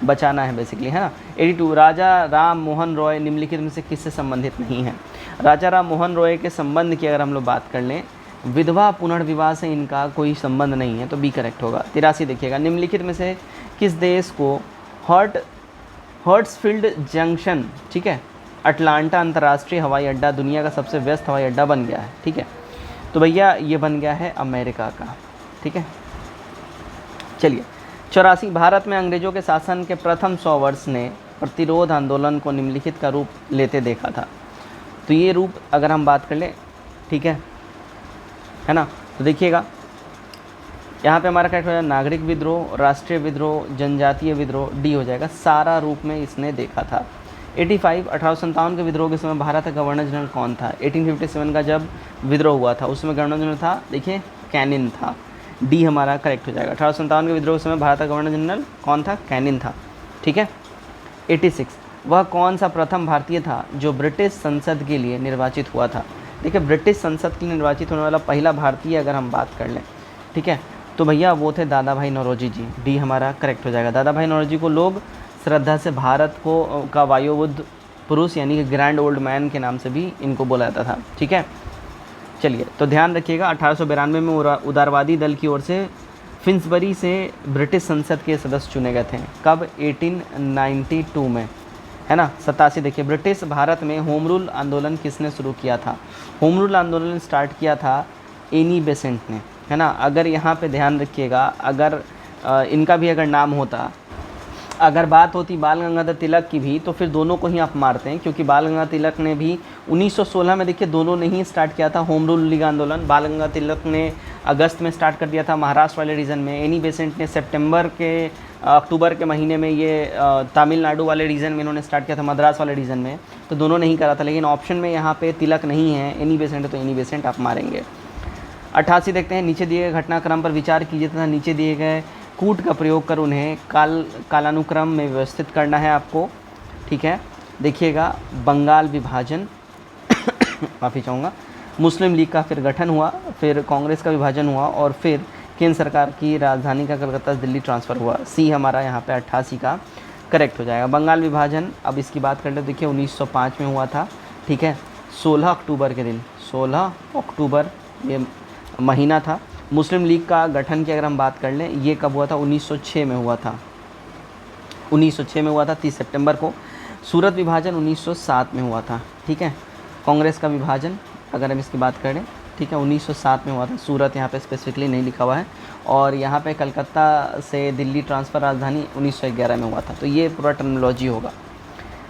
बचाना है बेसिकली, है ना। 82 राजा राम मोहन रॉय निम्नलिखित में से किससे संबंधित नहीं है? राजा राम मोहन रॉय के संबंध की अगर हम लोग बात कर लें, विधवा पुनर्विवाह से इनका कोई संबंध नहीं है, तो बी करेक्ट होगा। 83 देखिएगा, निम्नलिखित में से किस देश को हर्ट्सफील्ड जंक्शन, ठीक है, अटलांटा अंतर्राष्ट्रीय हवाई अड्डा दुनिया का सबसे व्यस्त हवाई अड्डा बन गया है? ठीक है, तो भैया ये बन गया है अमेरिका का। ठीक है, चलिए 84 भारत में अंग्रेजों के शासन के प्रथम 100 वर्ष ने प्रतिरोध आंदोलन को निम्नलिखित का रूप लेते देखा था। तो ये रूप अगर हम बात कर लें, ठीक है ना, तो देखिएगा यहाँ पे हमारा करेक्ट हो जाएगा नागरिक विद्रोह, राष्ट्रीय विद्रोह, जनजातीय विद्रोह। डी हो जाएगा, सारा रूप में इसने देखा था। 85 1857 के विद्रोह के समय भारत का गवर्नर जनरल कौन था? 1857 का जब विद्रोह हुआ था उसमें गवर्नर जनरल था देखिए कैनिन था। डी हमारा करेक्ट हो जाएगा। 1857 के विद्रोह के समय भारत का गवर्नर जनरल कौन था? कैनिन था। ठीक है, 86 वह कौन सा प्रथम भारतीय था जो ब्रिटिश संसद के लिए निर्वाचित हुआ था? देखिए ब्रिटिश संसद के लिए निर्वाचित होने वाला पहला भारतीय अगर हम बात कर लें, ठीक है, तो भैया वो थे दादा भाई नौरोजी जी। डी हमारा करेक्ट हो जाएगा। दादा भाई नौरोजी को लोग श्रद्धा से भारत को का वायोवुद्ध पुरुष यानी कि ग्रैंड ओल्ड मैन के नाम से भी इनको बोला जाता था। ठीक है, चलिए तो ध्यान रखिएगा 1892 में उदारवादी दल की ओर से फिन्सबरी से ब्रिटिश संसद के सदस्य चुने गए थे। कब? 1892 में, है ना। 87 देखिए, ब्रिटिश भारत में होम रूल आंदोलन किसने शुरू किया था? होम रूल आंदोलन स्टार्ट किया था एनी बेसेंट ने, है ना। अगर यहाँ पे ध्यान रखिएगा, अगर इनका भी अगर नाम होता, अगर बात होती बाल गंगाधर तिलक की भी तो फिर दोनों को ही आप मारते हैं, क्योंकि बाल गंगाधर तिलक ने भी 1916 में देखिए दोनों ने ही स्टार्ट किया था होम रूल लीग आंदोलन। बाल गंगाधर तिलक ने अगस्त में स्टार्ट कर दिया था महाराष्ट्र वाले रीजन में, एनी बेसेंट ने अक्टूबर के महीने में ये तमिलनाडु वाले रीजन में इन्होंने स्टार्ट किया था, मद्रास वाले रीजन में, तो दोनों ने ही करा था। लेकिन ऑप्शन में यहाँ पे तिलक नहीं है, एनी बेसेंट है तो एनी बेसेंट आप मारेंगे। 88 देखते हैं, नीचे दिए गए घटनाक्रम पर विचार कीजिए तथा नीचे दिए गए कूट का प्रयोग कर उन्हें कालानुक्रम में व्यवस्थित करना है आपको। ठीक है, देखिएगा बंगाल विभाजन माफ़ी चाहूँगा, मुस्लिम लीग का फिर गठन हुआ, फिर कांग्रेस का विभाजन हुआ और फिर केंद्र सरकार की राजधानी का कलकत्ता से दिल्ली ट्रांसफ़र हुआ। सी हमारा यहाँ पे 88 का करेक्ट हो जाएगा। बंगाल विभाजन अब इसकी बात कर ले, देखिए 1905 में हुआ था। ठीक है, 16 अक्टूबर के दिन, 16 अक्टूबर ये महीना था। मुस्लिम लीग का गठन की अगर हम बात कर लें, ये कब हुआ था, 1906 में हुआ था, 1906 में हुआ था 30 सितंबर को। सूरत विभाजन 1907 में हुआ था। ठीक है, कांग्रेस का विभाजन अगर हम इसकी बात करें, ठीक है, 1907 में हुआ था। सूरत यहाँ पे स्पेसिफिकली नहीं लिखा हुआ है। और यहाँ पे कलकत्ता से दिल्ली ट्रांसफ़र राजधानी 1911 में हुआ था। तो ये पूरा टर्मिनोलॉजी होगा।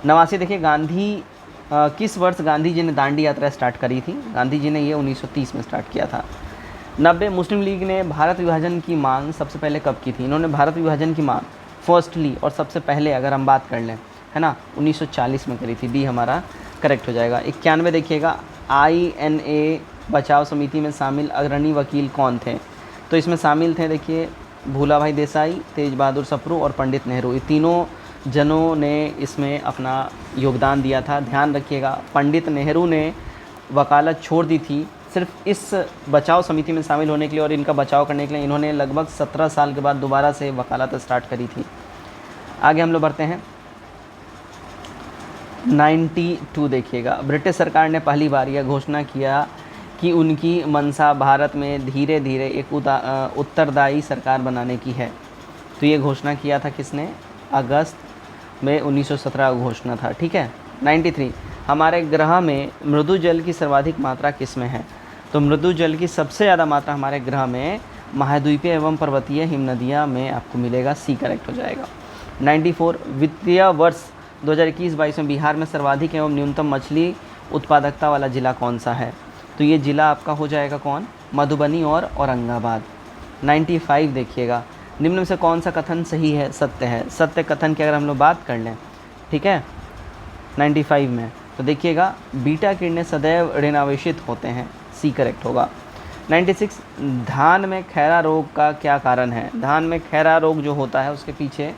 89 देखिए, गांधी किस वर्ष गांधी जी ने दांडी यात्रा स्टार्ट करी थी? गांधी जी ने ये 1930 में स्टार्ट किया था। 90 मुस्लिम लीग ने भारत विभाजन की मांग सबसे पहले कब की थी? इन्होंने भारत विभाजन की मांग फर्स्टली और सबसे पहले अगर हम बात कर लें, है ना, 1940 में करी थी। डी हमारा करेक्ट हो जाएगा। 91 देखिएगा, INA बचाव समिति में शामिल अग्रणी वकील कौन थे? तो इसमें शामिल थे देखिए भूला भाई देसाई, तेज बहादुर सप्रू और पंडित नेहरू। ये तीनों जनों ने इसमें अपना योगदान दिया था। ध्यान रखिएगा, पंडित नेहरू ने वकालत छोड़ दी थी सिर्फ इस बचाव समिति में शामिल होने के लिए, और इनका बचाव करने के लिए इन्होंने लगभग 17 साल के बाद दोबारा से वकालत स्टार्ट करी थी। आगे हम लोग बढ़ते हैं। 92 देखिएगा, ब्रिटिश सरकार ने पहली बार यह घोषणा किया कि उनकी मंशा भारत में धीरे धीरे एक उत्तरदायी सरकार बनाने की है। तो ये घोषणा किया था किसने? अगस्त में 1917 घोषणा था। ठीक है। 93 हमारे ग्रह में मृदु जल की सर्वाधिक मात्रा किस में है? तो मृदु जल की सबसे ज़्यादा मात्रा हमारे ग्रह में महाद्वीपीय एवं पर्वतीय हिमनदियाँ में आपको मिलेगा। सी करेक्ट हो जाएगा। 94 वित्तीय वर्ष 2021-22 में बिहार में सर्वाधिक एवं न्यूनतम मछली उत्पादकता वाला ज़िला कौन सा है? तो ये ज़िला आपका हो जाएगा कौन? मधुबनी और औरंगाबाद। 95 देखिएगा, निम्न में से कौन सा कथन सही है, सत्य है? सत्य कथन की अगर हम लोग बात कर लें, ठीक है, 95 में तो देखिएगा बीटा किरणें सदैव ऋणावेशित होते हैं। सी करेक्ट होगा। 96 धान में खैरा रोग का क्या कारण है? धान में खैरा रोग जो होता है उसके पीछे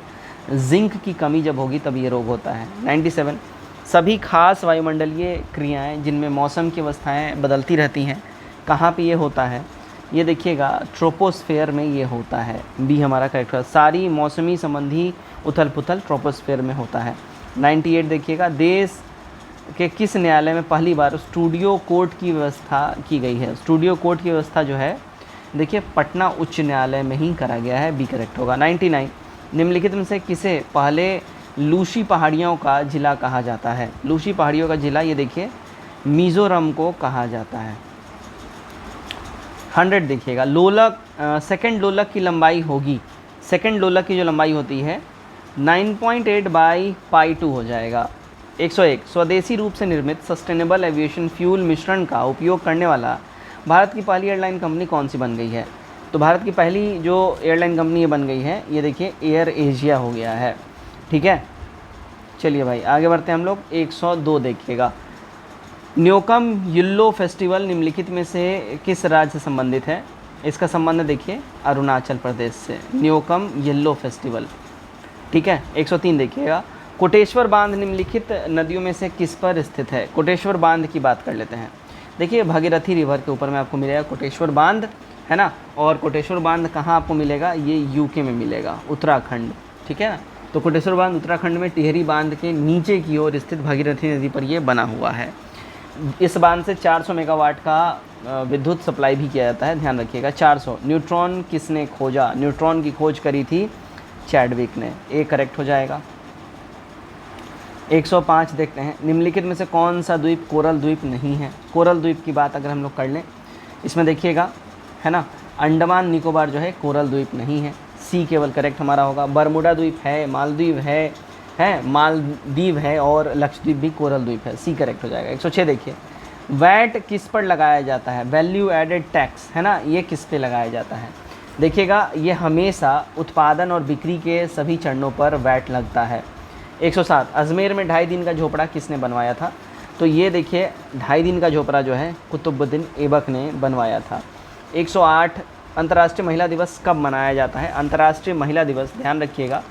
जिंक की कमी जब होगी तब ये रोग होता है। 97 सभी खास वायुमंडलीय क्रियाएं जिनमें मौसम की अवस्थाएं बदलती रहती हैं, कहाँ पे ये होता है? ये देखिएगा ट्रोपोस्फेयर में ये होता है। बी हमारा करेक्ट है। सारी मौसमी संबंधी उथल पुथल ट्रोपोस्फेयर में होता है। 98 देखिएगा, देश के किस न्यायालय में पहली बार स्टूडियो कोर्ट की व्यवस्था की गई है? स्टूडियो कोर्ट की व्यवस्था जो है देखिए पटना उच्च न्यायालय में ही करा गया है। बी करेक्ट होगा। 99 निम्नलिखित में से किसे पहले लूशी पहाड़ियों का ज़िला कहा जाता है? लूशी पहाड़ियों का ज़िला ये देखिए मिज़ोरम को कहा जाता है। 100 देखिएगा, लोलक सेकेंड लोलक की लंबाई होगी, सेकेंड लोलक की जो लंबाई होती है 9.8/π2 हो जाएगा। 101 स्वदेशी रूप से निर्मित सस्टेनेबल एविएशन फ्यूल मिश्रण का उपयोग करने वाला भारत की पहली एयरलाइन कंपनी कौन सी बन गई है? तो भारत की पहली जो एयरलाइन कंपनी ये बन गई है, ये देखिए एयर एशिया हो गया है। ठीक है, चलिए भाई आगे बढ़ते हैं हम लोग। 102 देखिएगा, न्योकम येल्लो फेस्टिवल निम्नलिखित में से किस राज्य से संबंधित है? इसका संबंध देखिए अरुणाचल प्रदेश से, न्योकम येल्लो फेस्टिवल। ठीक है। 103 देखिएगा, कोटेश्वर बांध निम्नलिखित नदियों में से किस पर स्थित है? कोटेश्वर बांध की बात कर लेते हैं। देखिए भागीरथी रिवर के ऊपर में आपको मिलेगा कोटेश्वर बांध, है ना। और कोटेश्वर बांध कहाँ आपको मिलेगा? ये यूके में मिलेगा, उत्तराखंड। ठीक है ना। तो कोटेश्वर बांध उत्तराखंड में टिहरी बांध के नीचे की ओर स्थित भागीरथी नदी पर ये बना हुआ है। इस बांध से 400 मेगावाट का विद्युत सप्लाई भी किया जाता है। ध्यान रखिएगा 400। न्यूट्रॉन किसने खोजा? न्यूट्रॉन की खोज करी थी चैडविक ने। ए करेक्ट हो जाएगा। 105 देखते हैं, निम्नलिखित में से कौन सा द्वीप कोरल द्वीप नहीं है? कोरल द्वीप की बात अगर हम लोग कर लें, इसमें देखिएगा, है ना, अंडमान निकोबार जो है कोरल द्वीप नहीं है। सी केवल करेक्ट हमारा होगा। बरमुडा द्वीप है, मालदीव है मालदीव है और लक्षद्वीप भी कोरल द्वीप है, सी करेक्ट हो जाएगा। 106 देखिए, वैट किस पर लगाया जाता है? वैल्यू एडेड टैक्स, है ना, ये किस पे लगाया जाता है? देखिएगा ये हमेशा उत्पादन और बिक्री के सभी चरणों पर वैट लगता है। 107, अजमेर में 2.5 दिन का झोपड़ा किसने बनवाया था? तो ये देखिए 2.5 दिन का झोपड़ा जो है कुतुबुद्दीन ऐबक ने बनवाया था। 108, अंतर्राष्ट्रीय महिला दिवस कब मनाया जाता है? अंतर्राष्ट्रीय महिला दिवस ध्यान रखिएगा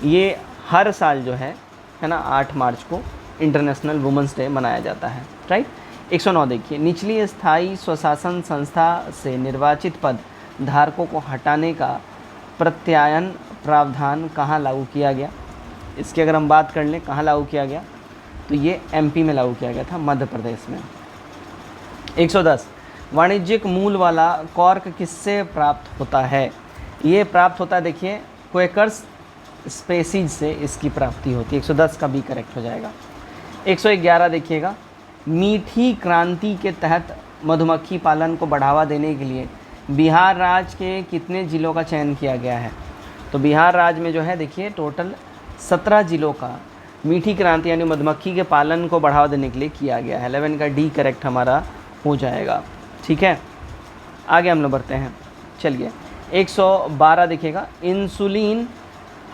ये हर साल जो है ना 8 मार्च को इंटरनेशनल वुमेंस डे मनाया जाता है, राइट। 109 देखिए, निचली स्थायी स्वशासन संस्था से निर्वाचित पद धारकों को हटाने का प्रत्यायन प्रावधान कहाँ लागू किया गया? इसकी अगर हम बात कर लें कहाँ लागू किया गया, तो ये एमपी में लागू किया गया था, मध्य प्रदेश में। 110, वाणिज्यिक मूल वाला कॉर्क किससे प्राप्त होता है? ये प्राप्त होता है देखिए क्वेकर्स स्पेसीज से इसकी प्राप्ति होती है। 110 का भी करेक्ट हो जाएगा। 111 देखिएगा, मीठी क्रांति के तहत मधुमक्खी पालन को बढ़ावा देने के लिए बिहार राज्य के कितने ज़िलों का चयन किया गया है? तो बिहार राज्य में जो है देखिए टोटल 17 ज़िलों का मीठी क्रांति यानी मधुमक्खी के पालन को बढ़ावा देने के लिए किया गया है। 11 का डी करेक्ट हमारा हो जाएगा, ठीक है। आगे हम लोग बढ़ते हैं, चलिए। 112 देखिएगा, इंसुलिन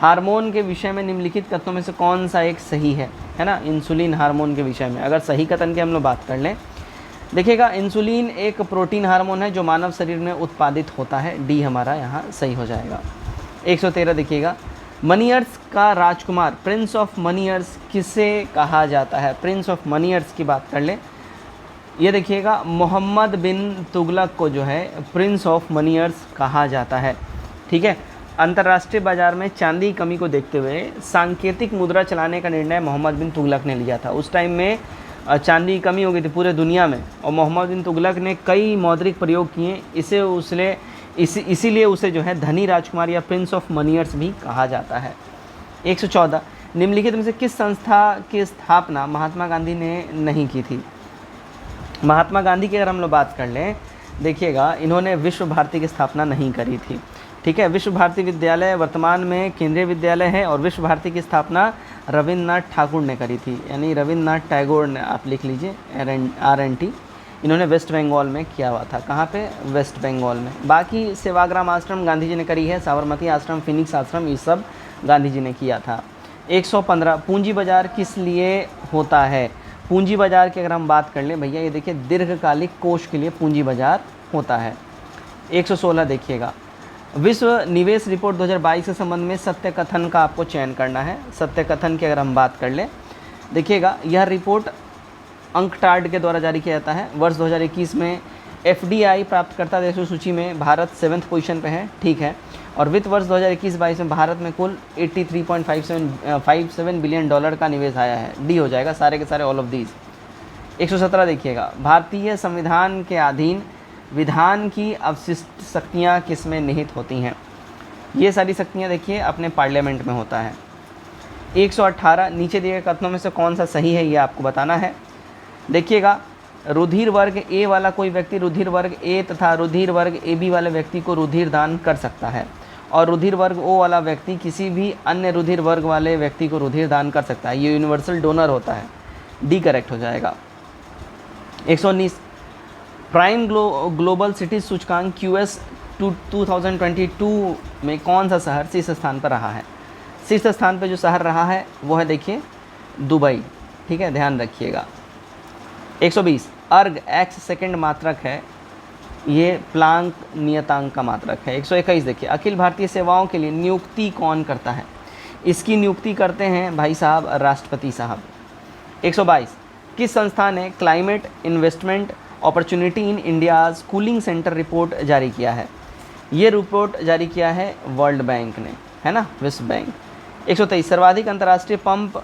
हार्मोन के विषय में निम्नलिखित कथनों में से कौन सा एक सही है ना? इंसुलिन हार्मोन के विषय में अगर सही कथन की हम लोग बात कर लें, देखिएगा इंसुलिन एक प्रोटीन हार्मोन है जो मानव शरीर में उत्पादित होता है, डी हमारा यहाँ सही हो जाएगा। 113 देखिएगा, मनीयर्स का राजकुमार प्रिंस ऑफ मनीयर्स किसे कहा जाता है? प्रिंस ऑफ मनीयर्स की बात कर ले, ये देखिएगा मोहम्मद बिन तुगलक को जो है प्रिंस ऑफ मनीयर्स कहा जाता है, ठीक है। अंतर्राष्ट्रीय बाजार में चांदी की कमी को देखते हुए सांकेतिक मुद्रा चलाने का निर्णय मोहम्मद बिन तुगलक ने लिया था। उस टाइम में चांदी की कमी हो गई थी पूरे दुनिया में और मोहम्मद बिन तुगलक ने कई मौद्रिक प्रयोग किए, इसीलिए उसे जो है धनी राजकुमार या प्रिंस ऑफ मनीयर्स भी कहा जाता है। 114, निम्नलिखित में से किस संस्था की स्थापना महात्मा गांधी ने नहीं की थी? महात्मा गांधी की अगर हम लोग बात कर लें, देखिएगा इन्होंने विश्व भारती की स्थापना नहीं करी थी, ठीक है। विश्व भारती विद्यालय वर्तमान में केंद्रीय विद्यालय है और विश्व भारती की स्थापना रविन्द्रनाथ ठाकुर ने करी थी, यानी रविन्द्रनाथ टैगोर ने, आप लिख लीजिए RNT। इन्होंने वेस्ट बंगाल में किया हुआ था, कहाँ पे? वेस्ट बंगाल में। बाकी सेवाग्राम आश्रम गांधी जी ने करी है, साबरमती आश्रम, फिनिक्स आश्रम, ये सब गांधी जी ने किया था। 115, पूंजी बाजार किस लिए होता है? पूंजी बाजार की अगर हम बात कर लें भैया, ये देखिए दीर्घकालिक कोष के लिए पूंजी बाजार होता है। 116 देखिएगा, विश्व निवेश रिपोर्ट 2022 के संबंध में सत्य कथन का आपको चयन करना है। सत्य कथन की अगर हम बात कर लें, देखिएगा यह रिपोर्ट अंकटाड के द्वारा जारी किया जाता है। वर्ष 2021 में FDI प्राप्तकर्ता देशों सूची में भारत 7th पोजीशन पे है, ठीक है। और वित्त वर्ष 2021-22 में भारत में कुल $83.57 बिलियन का निवेश आया है, डी हो जाएगा सारे के सारे, ऑल ऑफ दीज। 117 देखिएगा, भारतीय संविधान के अधीन विधान की अवशिष्ट शक्तियाँ किसमें निहित होती हैं? ये सारी शक्तियाँ देखिए अपने पार्लियामेंट में होता है। 118, नीचे दिए गए कथनों में से कौन सा सही है ये आपको बताना है। देखिएगा, रुधिर वर्ग ए वाला कोई व्यक्ति रुधिर वर्ग ए तथा रुधिर वर्ग AB वाले व्यक्ति को रुधिर दान कर सकता है और रुधिर वर्ग O वाला व्यक्ति किसी भी अन्य रुधिर वर्ग वाले व्यक्ति को रुधिर दान कर सकता है, ये यूनिवर्सल डोनर होता है, डी करेक्ट हो जाएगा। 119, प्राइम ग्लोबल सिटीज सूचकांक QS 2022 में कौन सा शहर शीर्ष स्थान पर रहा है? शीर्ष स्थान पर जो शहर रहा है वो है देखिए दुबई, ठीक है, ध्यान रखिएगा। 120, अर्ग x सेकंड मात्रक है, ये प्लांक नियतांक का मात्रक है। 121 देखिए, अखिल भारतीय सेवाओं के लिए नियुक्ति कौन करता है? इसकी नियुक्ति करते हैं भाई साहब राष्ट्रपति साहब। 122, किस संस्था ने climate investment opportunity in India's cooling centre report जारी किया है? ये रिपोर्ट जारी किया है वर्ल्ड बैंक ने, है ना, विश्व बैंक। 123, सर्वाधिक अंतर्राष्ट्रीय पंप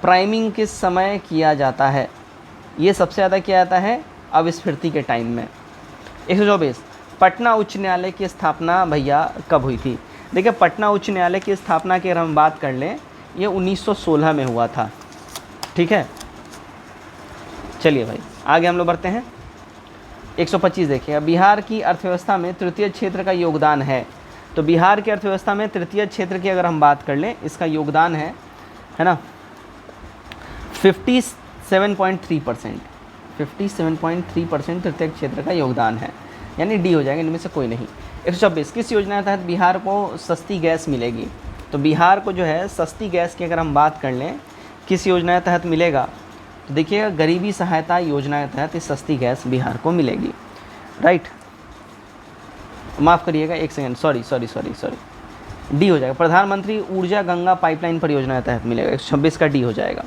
प्राइमिंग किस समय किया जाता है? ये सबसे ज़्यादा किया जाता है अविस्फीर्ति के टाइम में। 124, पटना उच्च न्यायालय की स्थापना भैया कब हुई थी? देखिए पटना उच्च न्यायालय की स्थापना की अगर हम बात कर लें, ये 1916 में हुआ था, ठीक है। चलिए भाई आगे हम लोग बढ़ते हैं। 125 देखिएगा, बिहार की अर्थव्यवस्था में तृतीय क्षेत्र का योगदान है। तो बिहार की अर्थव्यवस्था में तृतीय क्षेत्र की अगर हम बात कर लें, इसका योगदान है ना 57.3%। 57.3% तृतीय क्षेत्र का योगदान है, यानी डी हो जाएगा, इनमें से कोई नहीं। 126, किस योजना के तहत बिहार को सस्ती गैस मिलेगी? तो बिहार को जो है सस्ती गैस की अगर हम बात कर लें, किस योजना के तहत मिलेगा, तो देखिएगा गरीबी सहायता योजना के तहत इस सस्ती गैस बिहार को मिलेगी, राइट। माफ़ करिएगा, एक सेकेंड, सॉरी, डी हो जाएगा, प्रधानमंत्री ऊर्जा गंगा पाइपलाइन परियोजना के तहत मिलेगा। 126 का डी हो जाएगा।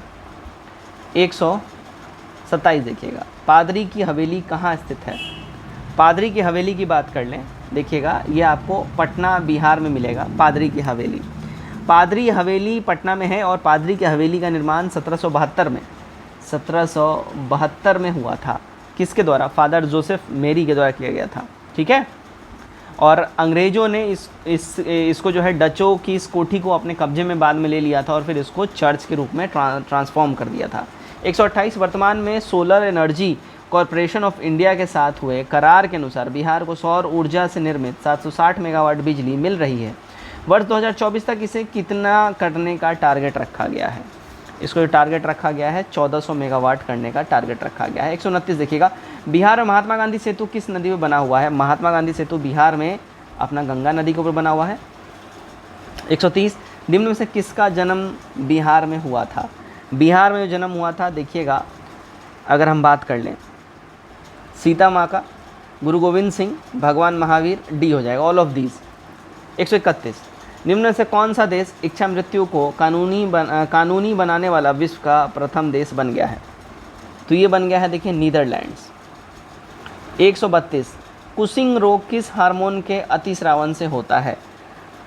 127 देखिएगा, पादरी की हवेली कहाँ स्थित है? पादरी की हवेली की बात कर लें, देखिएगा ये आपको पटना बिहार में मिलेगा। पादरी की हवेली, पादरी हवेली पटना में है, और पादरी की हवेली का निर्माण 1772 में हुआ था। किसके द्वारा? फादर जोसेफ मेरी के द्वारा किया गया था, ठीक है। और अंग्रेज़ों ने इसको जो है डचों की इस कोठी को अपने कब्जे में बाद में ले लिया था, और फिर इसको चर्च के रूप में ट्रांसफॉर्म कर दिया था। 128, वर्तमान में solar energy corporation of India के साथ हुए करार के अनुसार बिहार को सौर ऊर्जा से निर्मित 760 मेगावाट बिजली मिल रही है। वर्ष 2024 तक इसे कितना करने का टारगेट रखा गया है? इसको जो टारगेट रखा गया है 1400 मेगावाट करने का टारगेट रखा गया है। 129 देखिएगा, बिहार में महात्मा गांधी सेतु किस नदी में बना हुआ है? महात्मा गांधी सेतु बिहार में अपना गंगा नदी के ऊपर बना हुआ है। 130, निम्न में से किसका जन्म बिहार में हुआ था? बिहार में जो जन्म हुआ था, देखिएगा अगर हम बात कर लें, सीता माँ का, गुरु गोविंद सिंह, भगवान महावीर, डी हो जाएगा, ऑल ऑफ दीज। 131, निम्न में से कौन सा देश इच्छा मृत्यु को कानूनी बनाने वाला विश्व का प्रथम देश बन गया है? तो ये बन गया है, देखिए, नीदरलैंड्स। 132, कुशिंग रोग किस हार्मोन के अतिस्रावन से होता है?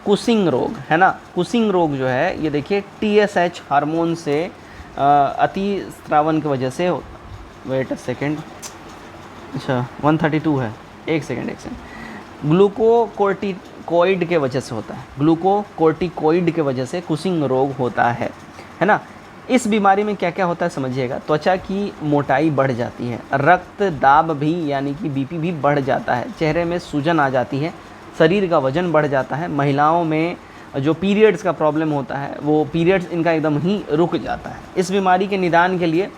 कुशिंग रोग है ना, कुशिंग रोग जो है ये देखिए TSH हार्मोन से अतिस्रावन की वजह से वेट अ सेकेंड, अच्छा 132 है, एक सेकेंड, ग्लूकोकोर्टिकोइड के वजह से होता है। ग्लूकोकोर्टिकोइड के वजह से कुशिंग रोग होता है ना। इस बीमारी में क्या क्या होता है समझिएगा, त्वचा की मोटाई बढ़ जाती है, रक्त दाब भी यानी कि BP भी बढ़ जाता है, चेहरे में सूजन आ जाती है, शरीर का वजन बढ़ जाता है, महिलाओं में जो पीरियड्स का प्रॉब्लम होता है वो पीरियड्स इनका एकदम ही रुक जाता है। इस बीमारी के निदान के लिए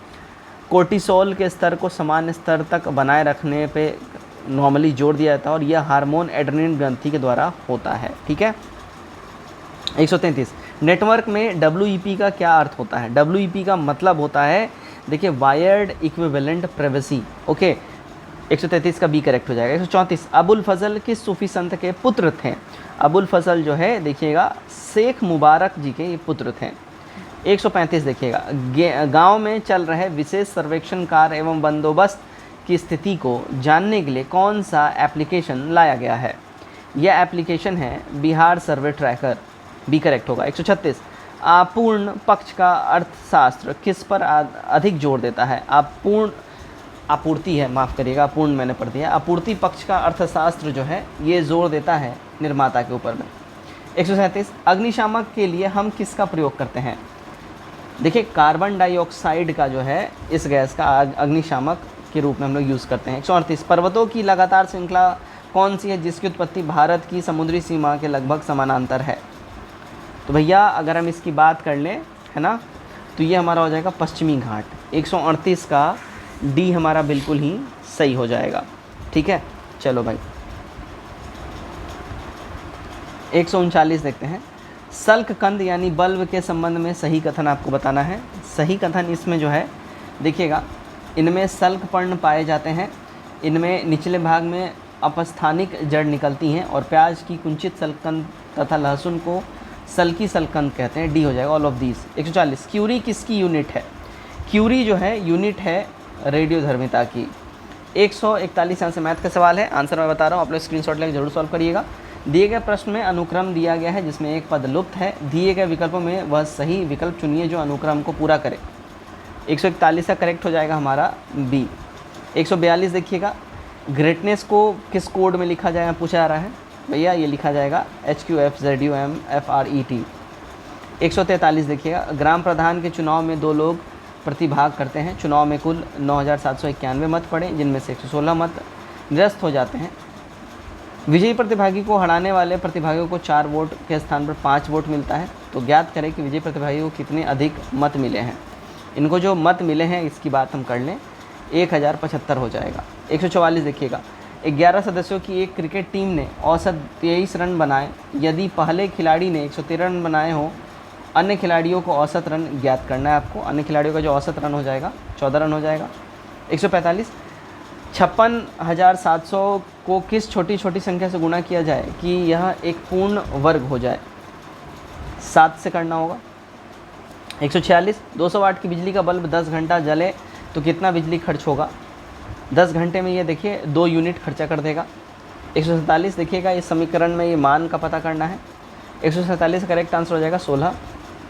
कोर्टिसोल के स्तर को सामान्य स्तर तक बनाए रखने पे नॉर्मली जोर दिया जाता है, और यह हार्मोन एड्रेनलिन ग्रंथि के द्वारा होता है, ठीक है। 133, नेटवर्क में WEP का क्या अर्थ होता है? WEP का मतलब होता है, देखिए, वायर्ड इक्विवेलेंट प्राइवेसी, ओके। 133 का बी करेक्ट हो जाएगा। 134, अबुल फजल किस सूफी संत के पुत्र थे? अबुल फजल जो है देखिएगा शेख मुबारक जी के ये पुत्र थे। 135 देखिएगा, गांव में चल रहे विशेष सर्वेक्षण कार्य एवं बंदोबस्त की स्थिति को जानने के लिए कौन सा एप्लीकेशन लाया गया है? यह एप्लीकेशन है बिहार सर्वे ट्रैकर, बी करेक्ट होगा। 136, अपूर्ण पक्ष का अर्थशास्त्र किस पर अधिक जोर देता है? आपूर्ति है, माफ़ करिएगा, अपूर्ण मैंने पढ़ दिया। आपूर्ति पक्ष का अर्थशास्त्र जो है ये जोर देता है निर्माता के ऊपर में। 137, अग्निशामक के लिए हम किसका प्रयोग करते हैं? देखिए, कार्बन डाइऑक्साइड का जो है इस गैस का अग्निशामक के रूप में हम लोग यूज़ करते हैं। 138, पर्वतों की लगातार श्रृंखला कौन सी है जिसकी उत्पत्ति भारत की समुद्री सीमा के लगभग समानांतर है? तो भैया अगर हम इसकी बात कर लें, है ना, तो ये हमारा हो जाएगा पश्चिमी घाट। 138 का डी हमारा बिल्कुल ही सही हो जाएगा, ठीक है। चलो भाई 139 देखते हैं, सल्ककंद यानी बल्ब के संबंध में सही कथन आपको बताना है। सही कथन इसमें जो है देखिएगा, इनमें सल्क पर्ण पाए जाते हैं, इनमें निचले भाग में अपस्थानिक जड़ निकलती हैं, और प्याज की कुंचित सल्ककंद तथा लहसुन को सल्की सल्ककंद कहते हैं, डी हो जाएगा, ऑल ऑफ दीज। 140, क्यूरी किसकी यूनिट है? क्यूरी जो है यूनिट है रेडियोधर्मिता की। 141 यहाँ से मैथ का सवाल है, आंसर मैं बता रहा हूँ, आप लोग स्क्रीनशॉट लेकर जरूर सॉल्व करिएगा। दिए गए प्रश्न में अनुक्रम दिया गया है जिसमें एक पद लुप्त है, दिए गए विकल्पों में वह सही विकल्प चुनिए जो अनुक्रम को पूरा करे। 141 का करेक्ट हो जाएगा हमारा बी। 142 देखिएगा, ग्रेटनेस को किस कोड में लिखा जाएगा पूछा जा रहा है, भैया ये लिखा जाएगा HQFZUMFRET। 143 देखिएगा, ग्राम प्रधान के चुनाव में 2 लोग प्रतिभाग करते हैं, चुनाव में कुल 9791 मत पड़े जिनमें से 116 मत निरस्त हो जाते हैं। विजयी प्रतिभागी को हराने वाले प्रतिभागियों को 4 वोट के स्थान पर 5 वोट मिलता है। तो ज्ञात करें कि विजयी प्रतिभागी को कितने अधिक मत मिले हैं। इनको जो मत मिले हैं इसकी बात हम कर लें, 1075 हो जाएगा। 144 देखिएगा, 11 सदस्यों की एक क्रिकेट टीम ने औसत 23 रन बनाए। यदि पहले खिलाड़ी ने 113 रन बनाए हों, अन्य खिलाड़ियों को औसत रन ज्ञात करना है आपको। अन्य खिलाड़ियों का जो औसत रन हो जाएगा 14 रन हो जाएगा। 145, 56,700 को किस छोटी छोटी संख्या से गुणा किया जाए कि यह एक पूर्ण वर्ग हो जाए। 7 से करना होगा। 146, 200 वाट की बिजली का बल्ब 10 घंटा जले तो कितना बिजली खर्च होगा। 10 घंटे में ये देखिए 2 यूनिट खर्चा कर देगा। 147 देखिएगा, इस समीकरण में ये मान का पता करना है। 147 करेक्ट आंसर हो जाएगा 16।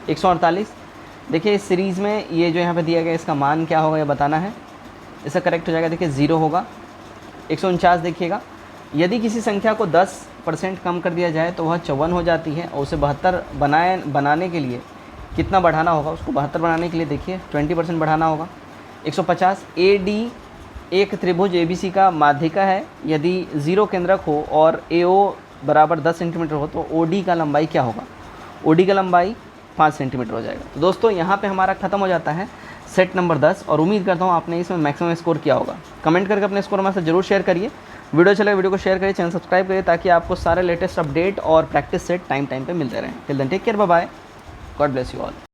148 देखिए, इस सीरीज़ में ये जो यहाँ पे दिया गया इसका मान क्या होगा ये बताना है। इसका करेक्ट हो जाएगा देखिए 0 होगा। 149 देखिएगा, यदि किसी संख्या को 10% कम कर दिया जाए तो वह 54 हो जाती है और उसे 72 बनाने के लिए कितना बढ़ाना होगा। उसको 72 बनाने के लिए देखिए 20% बढ़ाना होगा। 150, AD एक त्रिभुज ABC का माध्यिका है। यदि 0 केंद्रक हो और AO बराबर 10 सेंटीमीटर हो तो OD का लंबाई क्या होगा। OD का लंबाई 5 सेंटीमीटर हो जाएगा। तो दोस्तों यहाँ पे हमारा ख़त्म हो जाता है सेट नंबर 10 और उम्मीद करता हूँ आपने इसमें मैक्सिमम स्कोर किया होगा। कमेंट करके अपने स्कोर हमारे साथ जरूर शेयर करिए। वीडियो चले वीडियो को शेयर करिए, चैनल सब्सक्राइब करिए ताकि आपको सारे लेटेस्ट अपडेट और प्रैक्टिस सेट टाइम पे मिलते रहें। Till then take care, bye bye, God bless you all.